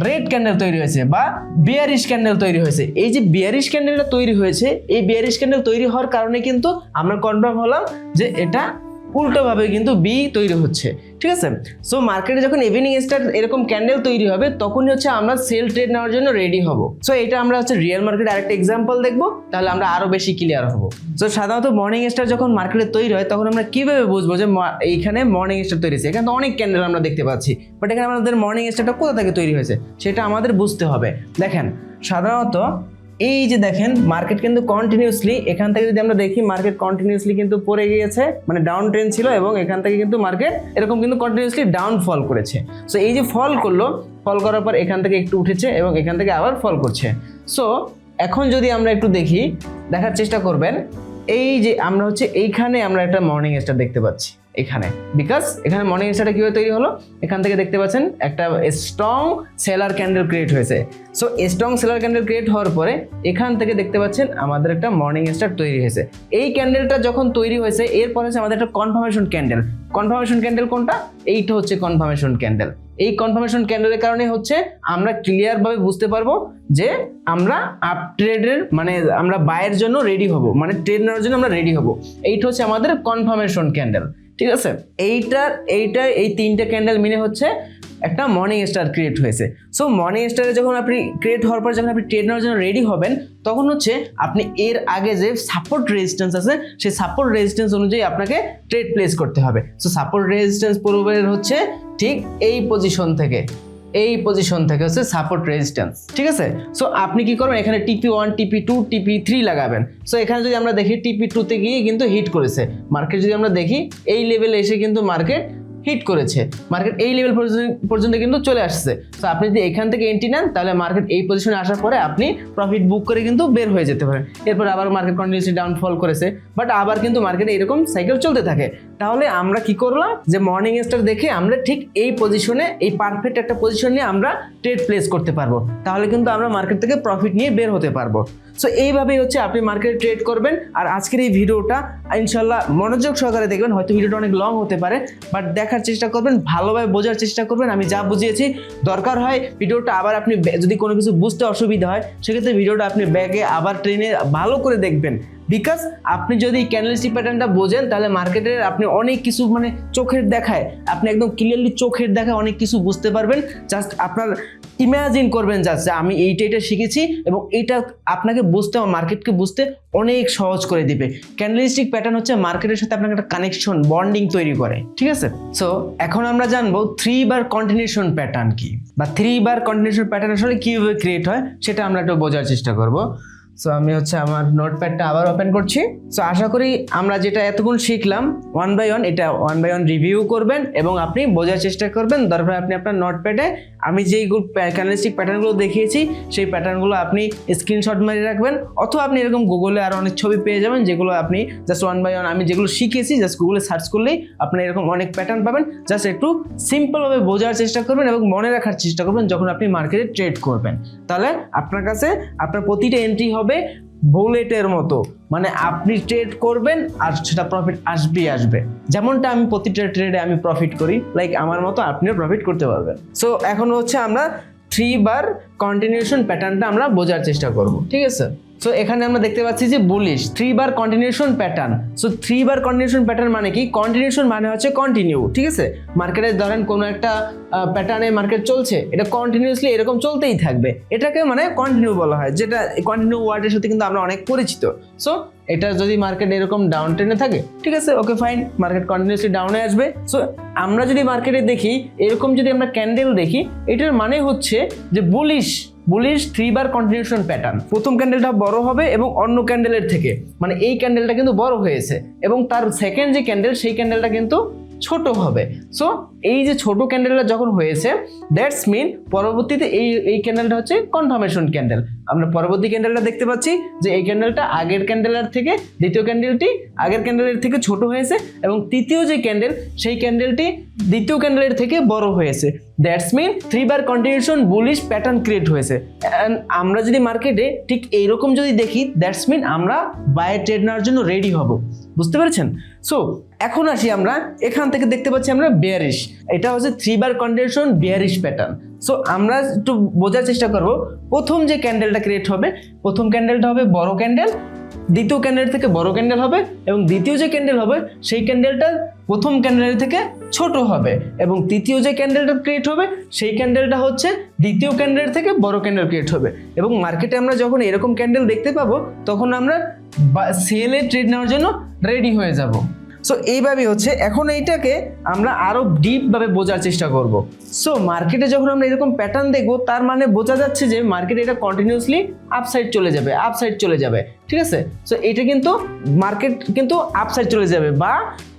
রেড ক্যান্ডেল তৈরি হয়েছে বা বিয়ারিশ ক্যান্ডেল তৈরি হয়েছে। এই যে বিয়ারিশ ক্যান্ডেলটা তৈরি হয়েছে, এই বিয়ারিশ ক্যান্ডেল তৈরি হওয়ার কারণে কিন্তু আমরা কনফার্ম হলাম যে এটা উল্টোভাবে কিন্তু বি তৈরি হচ্ছে, ঠিক আছে। সো মার্কেটে যখন ইভিনিং স্টার এরকম ক্যান্ডেল তৈরি হবে তখনই হচ্ছে আমরা সেল ট্রেড নেওয়ার জন্য রেডি হব। সো এটা আমরা হচ্ছে রিয়েল মার্কেটে আরেকটা এক্সাম্পল দেখবো, তাহলে আমরা আরো বেশি ক্লিয়ার হব। সো সাধারণত মর্নিং স্টার যখন মার্কেটে তৈরি হয় তখন আমরা কিভাবে বুঝবো যে এইখানে মর্নিং স্টার তৈরি হয়েছে? এখানে তো অনেক ক্যান্ডেল আমরা দেখতে পাচ্ছি, বাট এখানে আমাদের মর্নিং স্টারটা কোথা থেকে তৈরি হয়েছে সেটা আমাদের বুঝতে হবে। দেখেন সাধারণত এই যে দেখেন মার্কেট কিন্তু কন্টিনিউসলি, এখান থেকে যদি আমরা দেখি মার্কেট কন্টিনিউসলি কিন্তু পড়ে গিয়েছে, মানে ডাউন ট্রেন্ড ছিল, এবং এখান থেকে কিন্তু মার্কেট এরকম কিন্তু কন্টিনিউসলি ডাউন ফল করেছে। সো এই যে ফল করলো, ফল করার পর এখান থেকে একটু উঠেছে এবং এখান থেকে আবার ফল করছে। সো এখন যদি আমরা একটু দেখি, দেখার চেষ্টা করবেন, এই যে আমরা হচ্ছে এইখানে আমরা একটা মর্নিং স্টার দেখতে পাচ্ছি এখানে, বিকজ এখানে মর্নিং স্টারটা কিভাবে তৈরি হলো, এখান থেকে দেখতে পাচ্ছেন একটা স্ট্রং সেলার ক্যান্ডেল ক্রিয়েট হয়েছে। So strong seller candle create হওয়ার পরে এখান থেকে দেখতে পাচ্ছেন আমাদের একটা মর্নিং স্টার তৈরি হয়েছে। এই ক্যান্ডেলটা যখন তৈরি হয়েছে এরপর হচ্ছে আমাদের একটা কনফার্মেশন ক্যান্ডেল। কনফার্মেশন ক্যান্ডেল কোনটা? এইটা হচ্ছে কনফার্মেশন ক্যান্ডেল। এই কনফার্মেশন ক্যান্ডেলের কারণে হচ্ছে আমরা ক্লিয়ার ভাবে বুঝতে পারবো যে আমরা আপ ট্রেডের মানে আমরা বায়ের জন্য রেডি হব, মানে ট্রেড নেওয়ার জন্য আমরা রেডি হব। এইটা হচ্ছে আমাদের কনফার্মেশন ক্যান্ডেল, ঠিক আছে। এই তিনটে ক্যান্ডেল মিলে হচ্ছে একটা মর্নিং স্টার ক্রিয়েট হয়েছে। সো মর্নিং স্টারে যখন আপনি ক্রিয়েট হওয়ার পর যখন আপনি ট্রেড নেওয়ার জন্য রেডি হবেন তখন হচ্ছে আপনি এর আগে যে সাপোর্ট রেজিস্ট্যান্স আছে সেই সাপোর্ট রেজিস্ট্যান্স অনুযায়ী আপনাকে ট্রেড প্লেস করতে হবে। সো সাপোর্ট রেজিস্ট্যান্স পূর্বের হচ্ছে ঠিক এই পজিশন থেকে হচ্ছে সাপোর্ট রেজিস্ট্যান্স, ঠিক আছে। সো আপনি কি করবেন, এখানে TP1 TP2 TP3 লাগাবেন। সো এখানে যদি আমরা দেখি TP2 তে গিয়ে কিন্তু হিট করেছে মার্কেট, যদি আমরা দেখি এই লেভেলে এসে কিন্তু মার্কেট হিট করেছে, মার্কেট এই লেভেল পর্যন্ত কিন্তু চলে আসছে। তো আপনি যদি এখান থেকে এন্ট্রি নেন তাহলে মার্কেট এই পজিশনে আসার পরে আপনি প্রফিট বুক করে কিন্তু বের হয়ে যেতে পারেন। এরপর আবার মার্কেট কন্টিনিউসলি ডাউনফল করেছে, বাট আবার কিন্তু মার্কেটে এরকম সাইকেল চলতে থাকে। তাহলে আমরা কি করলাম যে মর্নিং স্টার দেখে আমরা ঠিক এই পজিশনে, এই পারফেক্ট একটা পজিশন নিয়ে আমরা ট্রেড প্লেস করতে পারবো, তাহলে কিন্তু আমরা মার্কেট থেকে প্রফিট নিয়ে বের হতে পারবো। সো এইভাবেই হচ্ছে আপনি মার্কেটে ট্রেড করবেন। আর আজকের এই ভিডিওটা ইনশাল্লাহ মনোযোগ সহকারে দেখবেন, হয়তো ভিডিওটা অনেক লং হতে পারে, বাট দেখার চেষ্টা করবেন, ভালোভাবে বোঝার চেষ্টা করবেন। আমি যা বুঝিয়েছি দরকার হয় ভিডিওটা আবার আপনি যদি কোনো কিছু বুঝতে অসুবিধা হয় সেক্ষেত্রে ভিডিওটা আপনি ব্যাগে আবার ট্রেনে ভালো করে দেখবেন, বিকজ আপনি যদি ক্যান্ডেলস্টিক প্যাটার্নটা বোঝেন তাহলে মার্কেটের আপনি অনেক কিছু মানে চোখের দেখায় আপনি একদম ক্লিয়ারলি চোখের দেখায় অনেক কিছু বুঝতে পারবেন। জাস্ট আপনার ইমাজিন করবেন জাস্ট যে আমি এইটা শিখেছি, এবং এইটা আপনাকে বুঝতে, মার্কেটকে বুঝতে অনেক সহজ করে দিবে। ক্যান্ডেলস্টিক প্যাটার্ন হচ্ছে মার্কেটের সাথে আপনাকে একটা কানেকশন, বন্ডিং তৈরি করে, ঠিক আছে। সো এখন আমরা জানবো 3 বার কন্টিনিউশন প্যাটার্ন কি, বা 3 বার কন্টিনিউশন প্যাটার্ন আসলে কিভাবে ক্রিয়েট হয় সেটা আমরা একটু বোঝার চেষ্টা করব। সো আমি হচ্ছে আমার নোটপ্যাডটা আবার ওপেন করছি। সো আশা করি আমরা যেটা এতক্ষণ শিখলাম ওয়ান বাই ওয়ান, এটা ওয়ান বাই ওয়ান রিভিউ করবেন এবং আপনি বোঝার চেষ্টা করবেন। দরকার আপনি আপনার নোটপ্যাডে আমি যেই ক্যান্ডেলস্টিক প্যাটার্নগুলো দেখিয়েছি সেই প্যাটার্নগুলো আপনি স্ক্রিনশট মারিয়ে রাখবেন, অথবা আপনি এরকম গুগলে আরও অনেক ছবি পেয়ে যাবেন যেগুলো আপনি জাস্ট ওয়ান বাই ওয়ান আমি যেগুলো শিখেছি জাস্ট গুগলে সার্চ করলেই আপনি এরকম অনেক প্যাটার্ন পাবেন। জাস্ট একটু সিম্পলভাবে বোঝার চেষ্টা করবেন এবং মনে রাখার চেষ্টা করবেন যখন আপনি মার্কেটে ট্রেড করবেন। তাহলে আপনার কাছে আপনার প্রতিটা এন্ট্রি হবে বুলেটের মতো, মানে আপনি ট্রেড করবেন আর সেটা প্রফিট আসবে। যেমনটা আমি প্রতিটা ট্রেডে আমি প্রফিট করি, লাইক আমার মতো আপনিও প্রফিট করতে পারবেন। সো এখন হচ্ছে আমরা 3 বার কন্টিনিউশন প্যাটার্নটা আমরা বোঝার চেষ্টা করব, ঠিক আছে? সো এখানে আমরা দেখতে পাচ্ছি যে বুলিশ 3 বার কন্টিনিউশন প্যাটার্ন। সো 3 বার কন্টিনিউশন প্যাটার্ন মানে কি? কন্টিনিউশন মানে হচ্ছে কন্টিনিউ, ঠিক আছে? মার্কেটে ধরেন কোনো একটা প্যাটার্নে মার্কেট চলছে, এটা কন্টিনিউয়াসলি এরকম চলতেই থাকবে, এটাকে মানে কন্টিনিউ বলা হয়, যেটা কন্টিনিউ ওয়ার্ডের সাথে কিন্তু আমরা অনেক পরিচিত। সো এটা যদি মার্কেট এরকম ডাউন ট্রেন্ডে থাকে, ঠিক আছে, ওকে ফাইন, মার্কেট কন্টিনিউয়াসলি ডাউনে আসবে। সো আমরা যদি মার্কেটে দেখি এরকম যদি আমরা ক্যান্ডেল দেখি, এটার মানে হচ্ছে যে বুলিশ 3 বার কন্টিনিউশন প্যাটার্ন। প্রথম ক্যান্ডেলটা বড় হবে এবং অন্য ক্যান্ডেলের থেকে, মানে এই ক্যান্ডেলটা কিন্তু বড় হয়েছে এবং তার সেকেন্ড যে ক্যান্ডেল সেই ক্যান্ডেলটা কিন্তু ছোট হবে। সো এই যে ছোট ক্যান্ডেলটা যখন হয়েছে, দ্যাটস মিন পরবর্তীতে এই ক্যান্ডেলটা হচ্ছে কনফার্মেশন ক্যান্ডেল। আমরা পরবর্তী ক্যান্ডেলটা দেখতে পাচ্ছি যে এই ক্যান্ডেলটা আগের ক্যান্ডেলের থেকে, দ্বিতীয় ক্যান্ডেলটি আগের ক্যান্ডেলের থেকে ছোট হয়েছে এবং তৃতীয় যে ক্যান্ডেল সেই ক্যান্ডেলটি দ্বিতীয় ক্যান্ডেলের থেকে বড় হয়েছে। দ্যাটস মিন 3 বার কন্টিনিউশন বুলিশ প্যাটার্ন ক্রিয়েট হয়েছে। অ্যান্ড আমরা যদি মার্কেটে ঠিক এইরকম যদি দেখি, দ্যাটস মিন আমরা বাই ট্রেড নেওয়ার জন্য রেডি হব। বুঝতে পেরেছেন? সো এখন আসি আমরা এখান থেকে দেখতে পাচ্ছি আমরা বেয়ারিশ, এটা হচ্ছে 3 বার কন্টিনিউশন বেয়ারিশ প্যাটার্ন। সো আমরা একটু বোঝার চেষ্টা করব, প্রথম যে ক্যান্ডেলটা ক্রিয়েট হবে, প্রথম ক্যান্ডেলটা হবে বড় ক্যান্ডেল, দ্বিতীয় ক্যান্ডেল থেকে বড় ক্যান্ডেল হবে এবং দ্বিতীয় যে ক্যান্ডেল হবে সেই ক্যান্ডেলটা প্রথম ক্যান্ডেলের থেকে ছোট হবে এবং তৃতীয় যে ক্যান্ডেলটা ক্রিয়েট হবে সেই ক্যান্ডেলটা হচ্ছে দ্বিতীয় ক্যান্ডেলের থেকে বড় ক্যান্ডেল ক্রিয়েট হবে। এবং মার্কেটে আমরা যখন এরকম ক্যান্ডেল দেখতে পাবো তখন আমরা সেলে ট্রেড নেওয়ার জন্য রেডি হয়ে যাব। সো এইভাবে হচ্ছে, এখন এইটাকে আমরা আরো ডিপভাবে বোঝার চেষ্টা করব। সো মার্কেটে যখন আমরা এরকম প্যাটার্ন দেখবো, তার মানে বোঝা যাচ্ছে যে মার্কেটে এটা কন্টিনিউয়াসলি আপসাইড চলে যাবে, ঠিক আছে? সো এটা কিন্তু মার্কেট কিন্তু আপসাইড চলে যাবে বা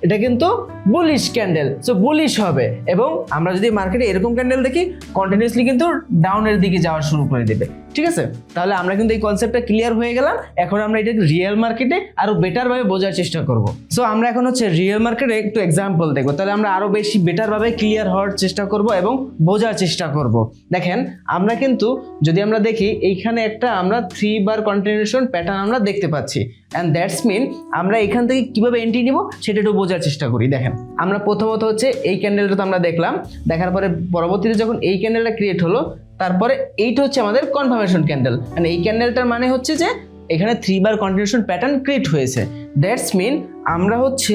এটা কিন্তু বুলিশ ক্যান্ডেল, সো বুলিশ হবে। এবং আমরা যদি মার্কেটে এরকম ক্যান্ডেল দেখি, কন্টিনিউয়াসলি কিন্তু ডাউনের দিকে যাওয়া শুরু করে দেবে, ঠিক আছে? তাহলে আমরা কিন্তু এই কনসেপ্টটা ক্লিয়ার হয়ে গেলাম। এখন আমরা এটাকে রিয়েল মার্কেটে আরো বেটার ভাবে বোঝার চেষ্টা করব। সো আমরা এখন হচ্ছে রিয়েল মার্কেটে একটু এক্সাম্পল দেখবো, তাহলে আমরা আরো বেশি বেটার ভাবে ক্লিয়ার হওয়ার চেষ্টা করব এবং বোঝার চেষ্টা করব। দেখেন, আমরা কিন্তু যদি আমরা দেখি এইখানে একটা আমরা 3 বার কন্টিনিউশন প্যাটার্ন আমরা দেখতে পাচ্ছি, অ্যান্ড দ্যাটস মিন আমরা এখান থেকে কিভাবে এন্ট্রি নিব সেটা একটু বোঝার চেষ্টা করি। দেখেন, আমরা প্রথমত হচ্ছে এই ক্যান্ডেলটা তো আমরা দেখলাম, দেখার পরে পরবর্তীতে যখন এই ক্যান্ডেলটা ক্রিয়েট হলো, তারপরে এইটা হচ্ছে আমাদের কনফার্মেশন ক্যান্ডেল। মানে এই ক্যান্ডেলটার মানে হচ্ছে যে এখানে 3 বার কন্টিনিউশন প্যাটার্ন ক্রিয়েট হয়েছে। দ্যাটস মিন আমরা হচ্ছে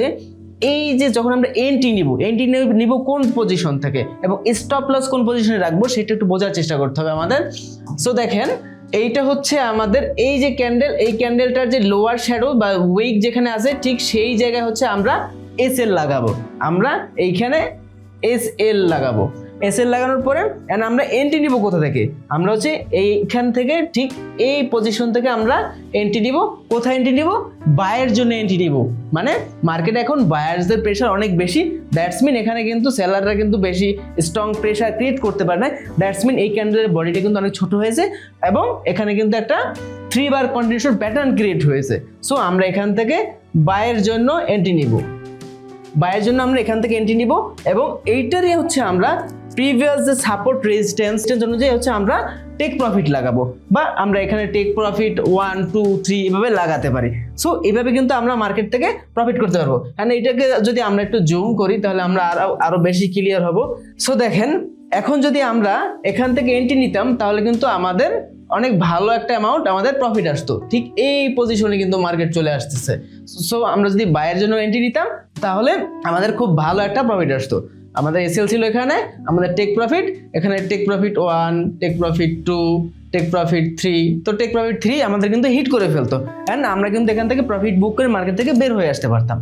এই যে যখন আমরা এন্ট্রি নিব কোন পজিশন থেকে এবং স্টপ লস কোন পজিশনে রাখবো সেটা একটু বোঝার চেষ্টা করতে হবে আমাদের। সো দেখেন, এইটা হচ্ছে আমাদের এই যে ক্যান্ডেল, এই ক্যান্ডেলটার যে লোয়ার শ্যাডো বা উইক যেখানে আছে ঠিক সেই জায়গায় হচ্ছে আমরা এসএল লাগাবো। আমরা এইখানে এসএল লাগাবো। এসএল লাগানোর পরে আমরা এন্ট্রি নিব কোথা থেকে? আমরা হচ্ছে এইখান থেকে ঠিক এই পজিশন থেকে আমরা এন্ট্রি নিব। কোথায় এন্ট্রি নিব? বায়ের জন্য এন্ট্রি নিব। মানে মার্কেটে এখন বায়ার্সদের প্রেশার অনেক বেশি, দ্যাটস মিন এখানে কিন্তু সেলাররা কিন্তু বেশি স্ট্রং প্রেশার ক্রিয়েট করতে পারে না। দ্যাটস মিন এই ক্যান্ডেলের বডিটা কিন্তু অনেক ছোট হয়েছে এবং এখানে কিন্তু একটা 3 বার কন্টিনিউশন প্যাটার্ন ক্রিয়েট হয়েছে। সো আমরা এখান থেকে বায়ের জন্য এন্ট্রি নিব, বায়ের জন্য আমরা এখান থেকে এন্ট্রি নিব এবং এইটারই হচ্ছে আমরা প্রিভিয়াস যে সাপোর্ট রেজিস্ট্যান্সের জন্য যে হচ্ছে আমরা টেক প্রফিট লাগাবো, বা আমরা এখানে টেক প্রফিট 1 2 3 এভাবে লাগাতে পারি। সো এইভাবে কিন্তু আমরা মার্কেট থেকে প্রফিট করতে পারবো। হ্যাঁ, এটাকে যদি আমরা একটু জুম করি তাহলে আমরা আরো বেশি ক্লিয়ার হব। সো দেখেন, এখন যদি আমরা এখান থেকে এন্ট্রি নিতাম তাহলে কিন্তু আমাদের অনেক ভালো একটা অ্যামাউন্ট আমাদের প্রফিট আসতো। ঠিক এই পজিশনে কিন্তু মার্কেট চলে আসতেছে। সো আমরা যদি বায়ের জন্য এন্ট্রি নিতাম তাহলে আমাদের খুব ভালো একটা প্রফিট আসতো। আমাদের এসএল ছিল এখানে, আমাদের টেক প্রফিট এখানে, take profit 1, take profit 2, take profit 3। তো টেক প্রফিট 3 আমাদের কিন্তু হিট করে ফেলতো অ্যান্ড আমরা কিন্তু এখান থেকে প্রফিট বুক করে মার্কেট থেকে বের হয়ে আসতে পারতাম।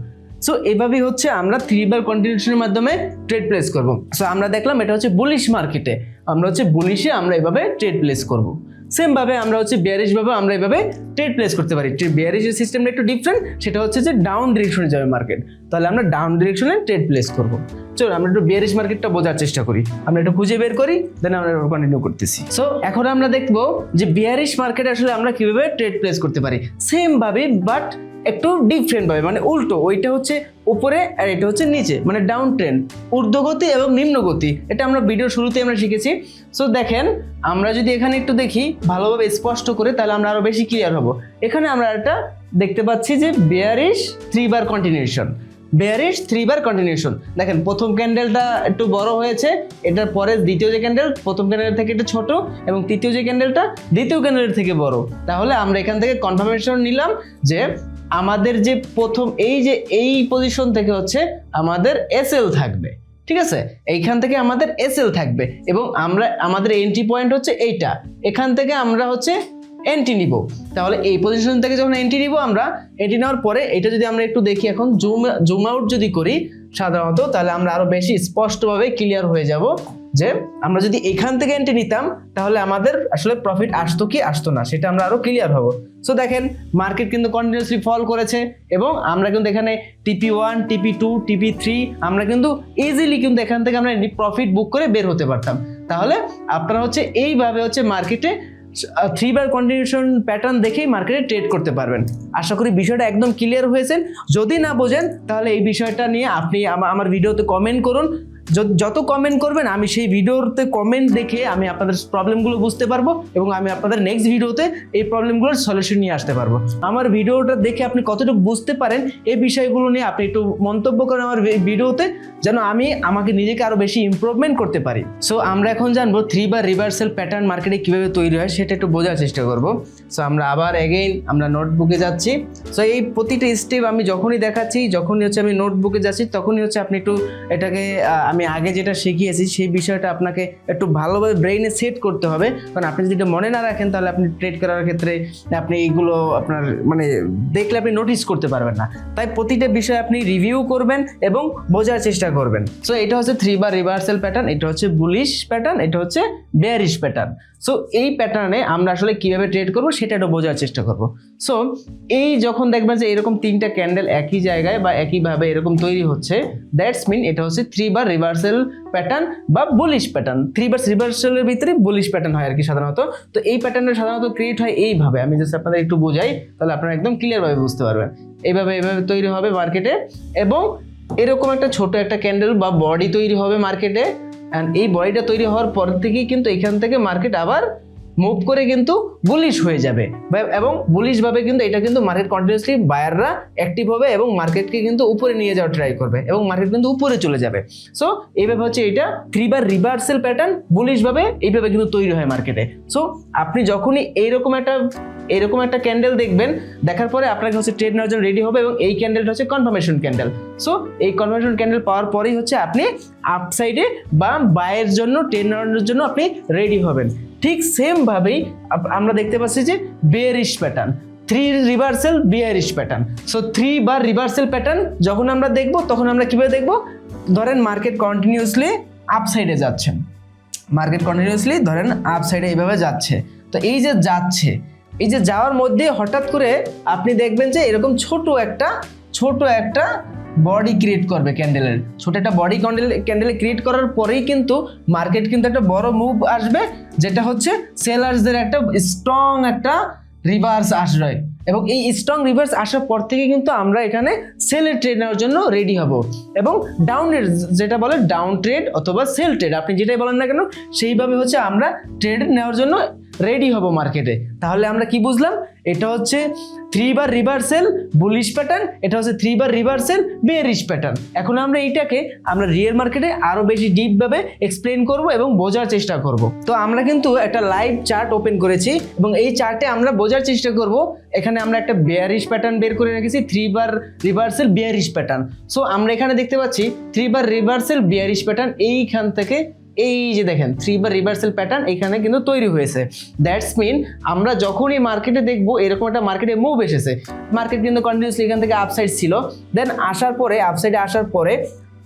সো এইভাবেই হচ্ছে আমরা 3 বার কন্টিনিউশনের মাধ্যমে ট্রেড প্লেস করব। সো আমরা দেখলাম এটা হচ্ছে বুলিশ মার্কেটে, আমরা হচ্ছে বুলিশে আমরা এভাবে ট্রেড প্লেস করব। সেম ভাবে আমরা হচ্ছে বিয়ারিশ ভাবে আমরা এইভাবে ট্রেড প্লেস করতে পারি। বিয়ারিশের সিস্টেমটা একটু ডিফারেন্ট, সেটা হচ্ছে যে ডাউন ডিরেকশনে যাবে মার্কেট, তাহলে আমরা ডাউন ডিরেকশনে ট্রেড প্লেস করব। চলো আমরা একটু বিয়ারিশ মার্কেটটা বোঝার চেষ্টা করি, আমরা একটু খুঁজে বের করি, দেন আমরা কন্টিনিউ করতেছি। সো এখন আমরা দেখবো যে বিয়ারিশ মার্কেট আসলে আমরা কিভাবে ট্রেড প্লেস করতে পারি সেম ভাবে, বাট একটু ডিফারেন্ট ভাবে, মানে উল্টো। ওইটা হচ্ছে উপরে আর এটা হচ্ছে নিচে, মানে ডাউন ট্রেন্ড, ঊর্ধ্বগতি এবং নিম্নগতি। এটা আমরা ভিডিওর শুরুতে আমরা শিখেছি। সো দেখেন আমরা যদি এখানে একটু দেখি ভালোভাবে স্পষ্ট করে, তাহলে আমরা আরো বেশি ক্লিয়ার হব। এখানে আমরা একটা দেখতে পাচ্ছি যে বেয়ারিশ 3 বার কন্টিনিউশন, বেয়ারিশ 3 বার কন্টিনিউশন। দেখেন প্রথম ক্যান্ডেলটা একটু বড় হয়েছে, এটার পরে দ্বিতীয় যে ক্যান্ডেল প্রথম ক্যান্ডেলের থেকে একটু ছোট, এবং তৃতীয় যে ক্যান্ডেলটা দ্বিতীয় ক্যান্ডেলের থেকে বড়। তাহলে আমরা এখান থেকে কনফার্মেশন নিলাম যে আমাদের যে প্রথম এই পজিশন থেকে হচ্ছে আমাদের এসএল থাকবে, ঠিক আছে? এইখান থেকে আমাদের এসএল থাকবে এবং আমাদের এন্ট্রি পয়েন্ট হচ্ছে এইটা, এখান থেকে আমরা হচ্ছে এন্ট্রি নিব। তাহলে এই পজিশন থেকে যখন এন্ট্রি নিব, আমরা এন্ট্রি নেওয়ার পরে এটা যদি আমরা একটু দেখি, এখন জুম আউট যদি করি সাধারণত, তাহলে আমরা আরো বেশি স্পষ্টভাবে ক্লিয়ার হয়ে যাব যে আমরা যদি এখান থেকে এন্ট্রি নিতাম তাহলে আমাদের আসলে প্রফিট আসতো কি আসতো না, সেটা আমরা আরো ক্লিয়ার হব। সো দেখেন মার্কেট কিন্তু কন্টিনিউয়াসলি ফল করেছে এবং আমরা কিন্তু এখানে TP1, TP2, TP3 আমরা কিন্তু ইজিলি কিন্তু এখান থেকে আমরা প্রফিট বুক করে বের হতে পারতাম। তাহলে আপনারা হচ্ছে এইভাবে হচ্ছে মার্কেটে 3 বার কন্টিনিউশন প্যাটার্ন দেখেই মার্কেটে ট্রেড করতে পারবেন। আশা করি বিষয়টা একদম ক্লিয়ার হয়েছে। যদি না বোঝেন তাহলে এই বিষয়টা নিয়ে আপনি আমার ভিডিওতে কমেন্ট করুন। যত কমেন্ট করবেন আমি সেই ভিডিওতে কমেন্ট দেখে আমি আপনাদের প্রবলেমগুলো বুঝতে পারবো এবং আমি আপনাদের নেক্সট ভিডিওতে এই প্রবলেমগুলোর সলিউশন নিয়ে আসতে পারবো। আমার ভিডিওটা দেখে আপনি কতটুকু বুঝতে পারেন এই বিষয়গুলো নিয়ে আপনি একটু মন্তব্য করেন আমার ভিডিওতে, যেন আমাকে নিজেকে আরো বেশি ইমপ্রুভমেন্ট করতে পারি। সো আমরা এখন জানবো 3 বার রিভার্সাল প্যাটার্ন মার্কেটে কিভাবে তৈরি হয় সেটা একটু বোঝার চেষ্টা করব। সো আমরা আবার এগেইন আমরা নোটবুকে যাচ্ছি। সো এই প্রতিটা স্টেপ আমি যখনই দেখাচ্ছি, যখনই হচ্ছে আমি নোটবুকে যাচ্ছি, তখনই হচ্ছে আপনি একটু এটাকে আমি আগে যেটা শিখিয়েছি সেই বিষয়টা আপনাকে একটু ভালোভাবে ব্রেইনে সেট করতে হবে, কারণ আপনি যদি এটা মনে না রাখেন তাহলে আপনি ট্রেড করার ক্ষেত্রে আপনি এইগুলো আপনার মানে দেখলে আপনি নোটিস করতে পারবেন না। তাই প্রতিটা বিষয় আপনি রিভিউ করবেন এবং বোঝার চেষ্টা করবেন। সো এটা হচ্ছে 3 বার রিভার্সাল প্যাটার্ন, এটা হচ্ছে বুলিশ প্যাটার্ন, এটা হচ্ছে বেয়ারিশ প্যাটার্ন। সো এই প্যাটার্নে আমরা আসলে কিভাবে ট্রেড করব সেটা একটু বোঝার চেষ্টা করব। সো এই যখন দেখবেন যে এরকম 3টা ক্যান্ডেল একই জায়গায় বা একইভাবে এরকম তৈরি হচ্ছে, দ্যাটস মিন এটা হচ্ছে 3 বার রিভার্সাল প্যাটার্ন বা বুলিশ প্যাটার্ন। 3 বার রিভার্সালের ভিতরে বুলিশ প্যাটার্ন হয় আর কি সাধারণত। তো এই প্যাটার্নটা সাধারণত ক্রিয়েট হয় এইভাবে, আমি জাস্ট আপনাদের একটু বোঝাই তাহলে আপনারা একদম ক্লিয়ারভাবে বুঝতে পারবেন। এইভাবে তৈরি হবে মার্কেটে এবং এরকম একটা ছোট একটা ক্যান্ডেল বা বডি তৈরি হবে মার্কেটে। অ্যান্ড এই বডিটা তৈরি হওয়ার পর থেকেই কিন্তু এখান থেকে মার্কেট আবার মুভ করে কিন্তু বুলিশ হয়ে যাবে এবং বুলিশ ভাবে কিন্তু এটা কিন্তু মার্কেট কন্টিনিউয়াসলি বায়াররা অ্যাক্টিভ হবে এবং মার্কেটকে কিন্তু উপরে নিয়ে যাওয়ার ট্রাই করবে এবং মার্কেট কিন্তু উপরে চলে যাবে। সো এইভাবে হচ্ছে এটা 3 বার রিভার্সাল প্যাটার্ন বুলিশ ভাবে এইভাবে কিন্তু তৈরি হয় মার্কেটে। সো আপনি যখনই এরকম একটা ক্যান্ডেল দেখবেন, দেখার পরে আপনাকে হচ্ছে ট্রেড নেওয়ার জন্য রেডি হবে এবং এই ক্যান্ডেলটা হচ্ছে কনফার্মেশন ক্যান্ডেল। সো এই কনফার্মেশন ক্যান্ডেল পাওয়ার পরেই হচ্ছে আপনি আপসাইডে বা বায়ের জন্য ট্রেড নেওয়ার জন্য আপনি রেডি হবেন। ঠিক সেম ভাবেই আমরা দেখতে পাচ্ছি যে bearish pattern, 3 reversal bearish pattern. So 3 বার রিভার্সাল প্যাটার্ন যখন আমরা দেখব তখন আমরা কিভাবে দেখব, ধরেন মার্কেট কন্টিনিউয়াসলি আপসাইডে যাচ্ছেন, মার্কেট কন্টিনিউয়াসলি ধরেন আপসাইডে এইভাবে যাচ্ছে। তো এই যে যাচ্ছে, এই যে যাওয়ার মধ্যে হঠাৎ করে আপনি দেখবেন যে এরকম ছোট একটা বডি ক্রিয়েট করবে ক্যান্ডেলের, ছোট একটা বডি ক্যান্ডেল ক্রিয়েট করার পরেই কিন্তু মার্কেট কিন্তু একটা বড় মুভ আসবে, যেটা হচ্ছে সেলার্সদের একটা স্ট্রং একটা রিভার্স আসবে এবং এই স্ট্রং রিভার্স আসার পর থেকে কিন্তু আমরা এখানে সেলের ট্রেড নেওয়ার জন্য রেডি হব এবং ডাউন ট্রেড যেটা বলে ডাউন ট্রেড অথবা সেল ট্রেড আপনি যেটাই বলেন না কেন সেইভাবে হচ্ছে আমরা ট্রেড নেওয়ার জন্য রেডি হব মার্কেটে। তাহলে আমরা কি বুঝলাম, এটা হচ্ছে 3 বার রিভার্সাল বুলিশ প্যাটার্ন, এটা হচ্ছে 3 বার রিভার্সাল বেয়ারিশ প্যাটার্ন। এখন আমরা এইটাকে আমরা রিয়েল মার্কেটে আরো বেশি ডিপ ভাবে এক্সপ্লেইন করব এবং বোঝার চেষ্টা করব। তো আমরা কিন্তু একটা লাইভ চার্ট ওপেন করেছি এবং এই চার্টে আমরা বোঝার চেষ্টা করব। এখানে আমরা একটা বেয়ারিশ প্যাটার্ন বের করে রেখেছি, 3 বার রিভার্সাল বেয়ারিশ প্যাটার্ন। সো আমরা এখানে দেখতে পাচ্ছি 3 বার রিভার্সাল বেয়ারিশ প্যাটার্ন এইখান থেকে এই যে দেখেন 3 বার রিভার্সাল প্যাটার্ন এখানে কিন্তু তৈরি হয়েছে। দ্যাটস মিন আমরা যখনই মার্কেটে দেখবো এরকম একটা মার্কেটে মুভ এসেছে, মার্কেট কিন্তু কন্টিনিউয়াসলি এখান থেকে আপসাইড ছিল, দেন আসার পরে আপসাইডে আসার পরে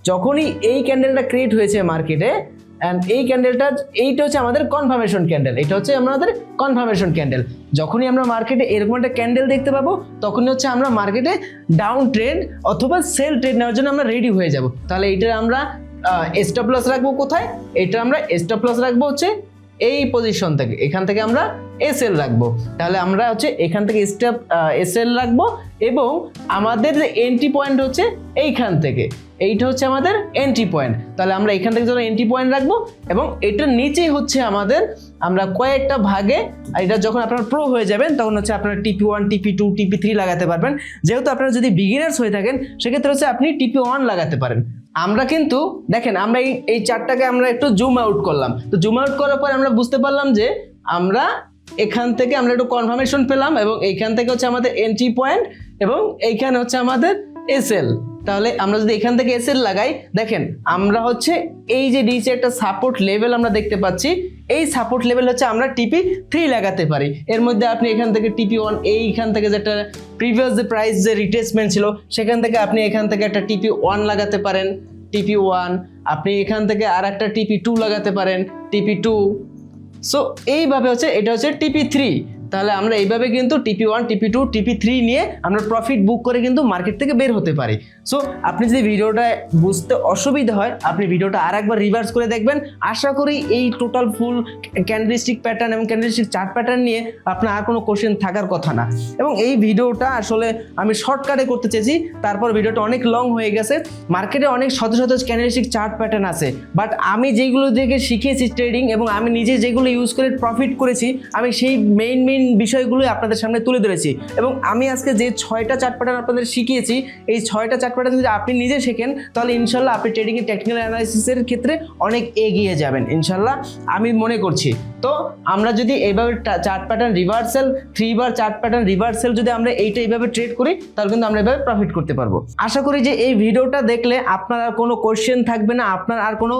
যখনই এই ক্যান্ডেলটা ক্রিয়েট হয়েছে মার্কেটে, অ্যান্ড এই ক্যান্ডেলটা এইটা হচ্ছে আমাদের কনফার্মেশন ক্যান্ডেল, এটা হচ্ছে আমাদের কনফার্মেশন ক্যান্ডেল। যখনই আমরা মার্কেটে এরকম একটা ক্যান্ডেল দেখতে পাবো তখনই হচ্ছে আমরা মার্কেটে ডাউন ট্রেন্ড অথবা সেল ট্রেড নেওয়ার জন্য আমরা রেডি হয়ে যাব। তাহলে এটা আমরা স্টপ লস রাখবো কোথায়? এটা আমরা স্টপ লস রাখবো হচ্ছে এই পজিশন থেকে, এখান থেকে আমরা এসএল রাখবো। তাহলে আমরা হচ্ছে এখান থেকে এসএল রাখবো এবং আমাদের যে এন্ট্রি পয়েন্ট হচ্ছে এইখান থেকে, এইটা হচ্ছে আমাদের এন্ট্রি পয়েন্ট। তাহলে আমরা এখান থেকে যখন এন্ট্রি পয়েন্ট রাখবো এবং এটার নিচেই হচ্ছে আমাদের আমরা কয়েকটা ভাগে, এটা যখন আপনারা প্রো হয়ে যাবেন তখন হচ্ছে আপনারা TP1, TP2, TP3 লাগাতে পারবেন। যেহেতু আপনারা যদি বিগিনার্স হয়ে থাকেন সেক্ষেত্রে হচ্ছে আপনি TP1 লাগাতে পারেন। আমরা কিন্তু দেখেন আমরা এই চার্টটাকে আমরা একটু জুম আউট করলাম, তো জুম আউট করার পর আমরা বুঝতে পারলাম যে আমরা এখান থেকে আমরা একটু কনফার্মেশন পেলাম এবং এইখান থেকে হচ্ছে আমাদের এন্ট্রি পয়েন্ট এবং এইখানে হচ্ছে আমাদের এসএল। তাহলে আমরা যদি এখান থেকে এসএল লাগাই, দেখেন আমরা হচ্ছে এই যে নিচে একটা সাপোর্ট লেভেল আমরা দেখতে পাচ্ছি, এই সাপোর্ট লেভেল হচ্ছে আমরা TP3 লাগাতে পারি। এর মধ্যে আপনি এখান থেকে TP1, এইখান থেকে যেটা প্রিভিয়াস যে প্রাইস যে রিট্রেসমেন্ট ছিল সেখান থেকে আপনি এখান থেকে একটা TP1 লাগাতে পারেন, TP1 আপনি এখান থেকে আর একটা TP2 লাগাতে পারেন, TP2। সো এইভাবে হচ্ছে এটা হচ্ছে TP3। তাহলে আমরা এইভাবে কিন্তু TP1, TP2, TP3 নিয়ে আমরা প্রফিট বুক করে কিন্তু মার্কেট থেকে বের হতে পারি। সো আপনি যদি ভিডিওটা বুঝতে অসুবিধা হয় আপনি ভিডিওটা আরেকবার রিভার্স করে দেখবেন। আশা করি এই টোটাল ফুল ক্যান্ডেলস্টিক প্যাটার্ন এবং ক্যান্ডেলস্টিক চার্ট প্যাটার্ন নিয়ে আপনার আর কোনো কোশ্চেন থাকার কথা না। এবং এই ভিডিওটা আসলে আমি শর্টকাটে করতে চেয়েছি, তারপর ভিডিওটা অনেক লং হয়ে গেছে। মার্কেটে অনেক শত শত ক্যান্ডেলস্টিক চার্ট প্যাটার্ন আছে, বাট আমি যেগুলো থেকে শিখেছি ট্রেডিং এবং আমি নিজে যেগুলো ইউজ করে প্রফিট করেছি আমি সেই মেইন বিষয়গুলো আপনাদের সামনে তুলে ধরেছি। এবং আমি আজকে যে 6টা চার্ট প্যাটার্ন আপনাদের শিখিয়েছি, এই 6টা চার্ট প্যাটার্ন যদি আপনি নিজে শেখেন তাহলে ইনশাল্লাহ আপনি ট্রেডিংয়ের টেকনিক্যাল অ্যানালাইসিসের ক্ষেত্রে অনেক এগিয়ে যাবেন ইনশাল্লাহ, আমি মনে করছি। তো আমরা যদি এইভাবে chart pattern reversal 3 bar chart pattern reversal যদি আমরা এইভাবে ট্রেড করি তাহলে কিন্তু আমরা এভাবে প্রফিট করতে পারবো। আশা করি যে এই ভিডিওটা দেখলে আপনার আর কোনো কোশ্চেন থাকবে না, আপনার আর কোনো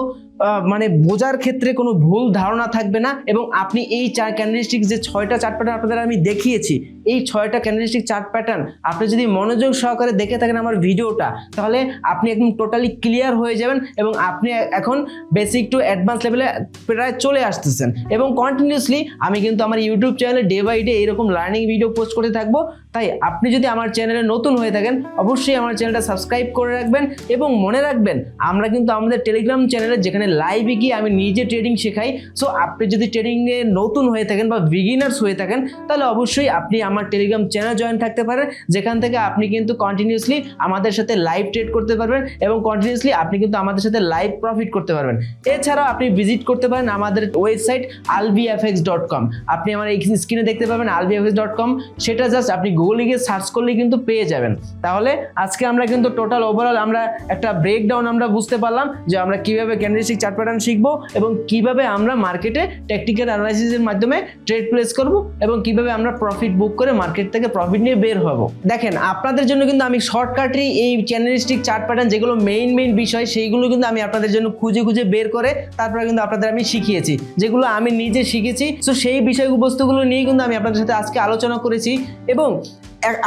মানে বোঝার ক্ষেত্রে কোনো ভুল ধারণা থাকবে না। এবং আপনি এই ক্যান্ডেলস্টিক যে 6টা চার্ট প্যাটার্ন আপনাদের আমি দেখিয়েছি, এই 6টা ক্যান্ডেলস্টিক চার্ট প্যাটার্ন আপনি যদি মনোযোগ সহকারে দেখে থাকেন আমার ভিডিওটা, তাহলে আপনি একদম টোটালি ক্লিয়ার হয়ে যাবেন এবং আপনি এখন বেসিক টু অ্যাডভান্স লেভেলে প্রায় চলে আসতেছেন। এবং কন্টিনিউসলি আমি কিন্তু আমার ইউটিউব চ্যানেলে ডে বাই ডে এরকম লার্নিং ভিডিও পোস্ট করতে থাকবো। তাই আপনি যদি আমার চ্যানেলে নতুন হয়ে থাকেন অবশ্যই আমার চ্যানেলটা সাবস্ক্রাইব করে রাখবেন এবং মনে রাখবেন আমরা কিন্তু আমাদের টেলিগ্রাম চ্যানেলে যেখানে লাইভে গিয়ে আমি নিজে ট্রেডিং শেখাই। সো আপনি যদি ট্রেডিংয়ে নতুন হয়ে থাকেন বা বিগিনার্স হয়ে থাকেন তাহলে অবশ্যই আপনি আমার টেলিগ্রাম চ্যানেল জয়েন থাকতে পারেন, যেখান থেকে আপনি কিন্তু কন্টিনিউসলি আমাদের সাথে লাইভ ট্রেড করতে পারবেন এবং কন্টিনিউসলি আপনি কিন্তু আমাদের সাথে লাইভ প্রফিট করতে পারবেন। এছাড়াও আপনি ভিজিট করতে পারেন আমাদের ওয়েবসাইট albfx.com। আপনি আমার এই স্ক্রিনে দেখতে পাবেন albfx.com, সেটা জাস্ট আপনি গুগলে গিয়ে সার্চ করলেই কিন্তু পেয়ে যাবেন। তাহলে আজকে আমরা কিন্তু টোটাল ওভারঅল আমরা একটা ব্রেকডাউন আমরা বুঝতে পারলাম যে আমরা কিভাবে ক্যান্ডেলস্টিক চার্ট প্যাটার্ন শিখবো এবং কিভাবে আমরা মার্কেটে টেকনিক্যাল অ্যানালাইসিসের মাধ্যমে ট্রেড প্লেস করব এবং কিভাবে আমরা প্রফিট বুক করে মার্কেট থেকে প্রফিট নিয়ে বের হব। দেখেন আপনাদের জন্য কিন্তু আমি শর্টকাটে এই ক্যান্ডেলস্টিক চার্ট প্যাটার্ন যেগুলো মেইন বিষয় সেইগুলো কিন্তু আমি আপনাদের জন্য খুঁজে বের করে তারপরে কিন্তু আপনাদের আমি শিখিয়েছি, যেগুলো আমি নিজে শিখেছি। সো সেই বিষয়বস্তুগুলো নিয়ে কিন্তু আমি আপনাদের সাথে আজকে আলোচনা করেছি। এবং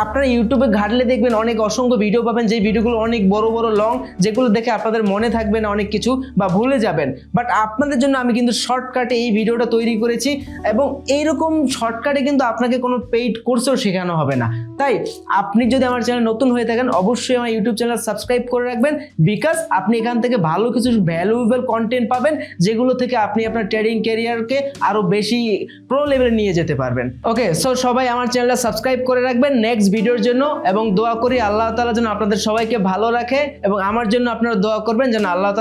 আপনারা ইউটিউবে ঘাটলে দেখবেন অনেক অসংখ্য ভিডিও পাবেন, যে ভিডিওগুলো অনেক বড় লং, যেগুলো দেখে আপনাদের মনে থাকবে না অনেক কিছু বা ভুলে যাবেন। বাট আপনাদের জন্য আমি কিন্তু শর্টকাটে এই ভিডিওটা তৈরি করেছি এবং এইরকম শর্টকাটে কিন্তু আপনাকে কোনো পেইড কোর্সও শেখানো হবে না। তাই আপনি যদি আমার চ্যানেল নতুন হয়ে থাকেন অবশ্যই আমার ইউটিউব চ্যানেল সাবস্ক্রাইব করে রাখবেন, বিকজ আপনি এখান থেকে ভালো কিছু ভ্যালুয়েবল কন্টেন্ট পাবেন যেগুলো থেকে আপনি আপনার ট্রেডিং ক্যারিয়ারকে আরো বেশি প্রো লেভেলে নিয়ে যেতে পারবেন। ওকে, সো সবাই আমার চ্যানেলটা সাবস্ক্রাইব করে রাখবেন নেক্সট ভিডিওর জন্য এবং দোয়া করি আল্লাহ তাআলা যেন আপনাদের সবাইকে ভালো রাখে এবং আমার জন্য আপনারা দোয়া করবেন যেন আল্লাহ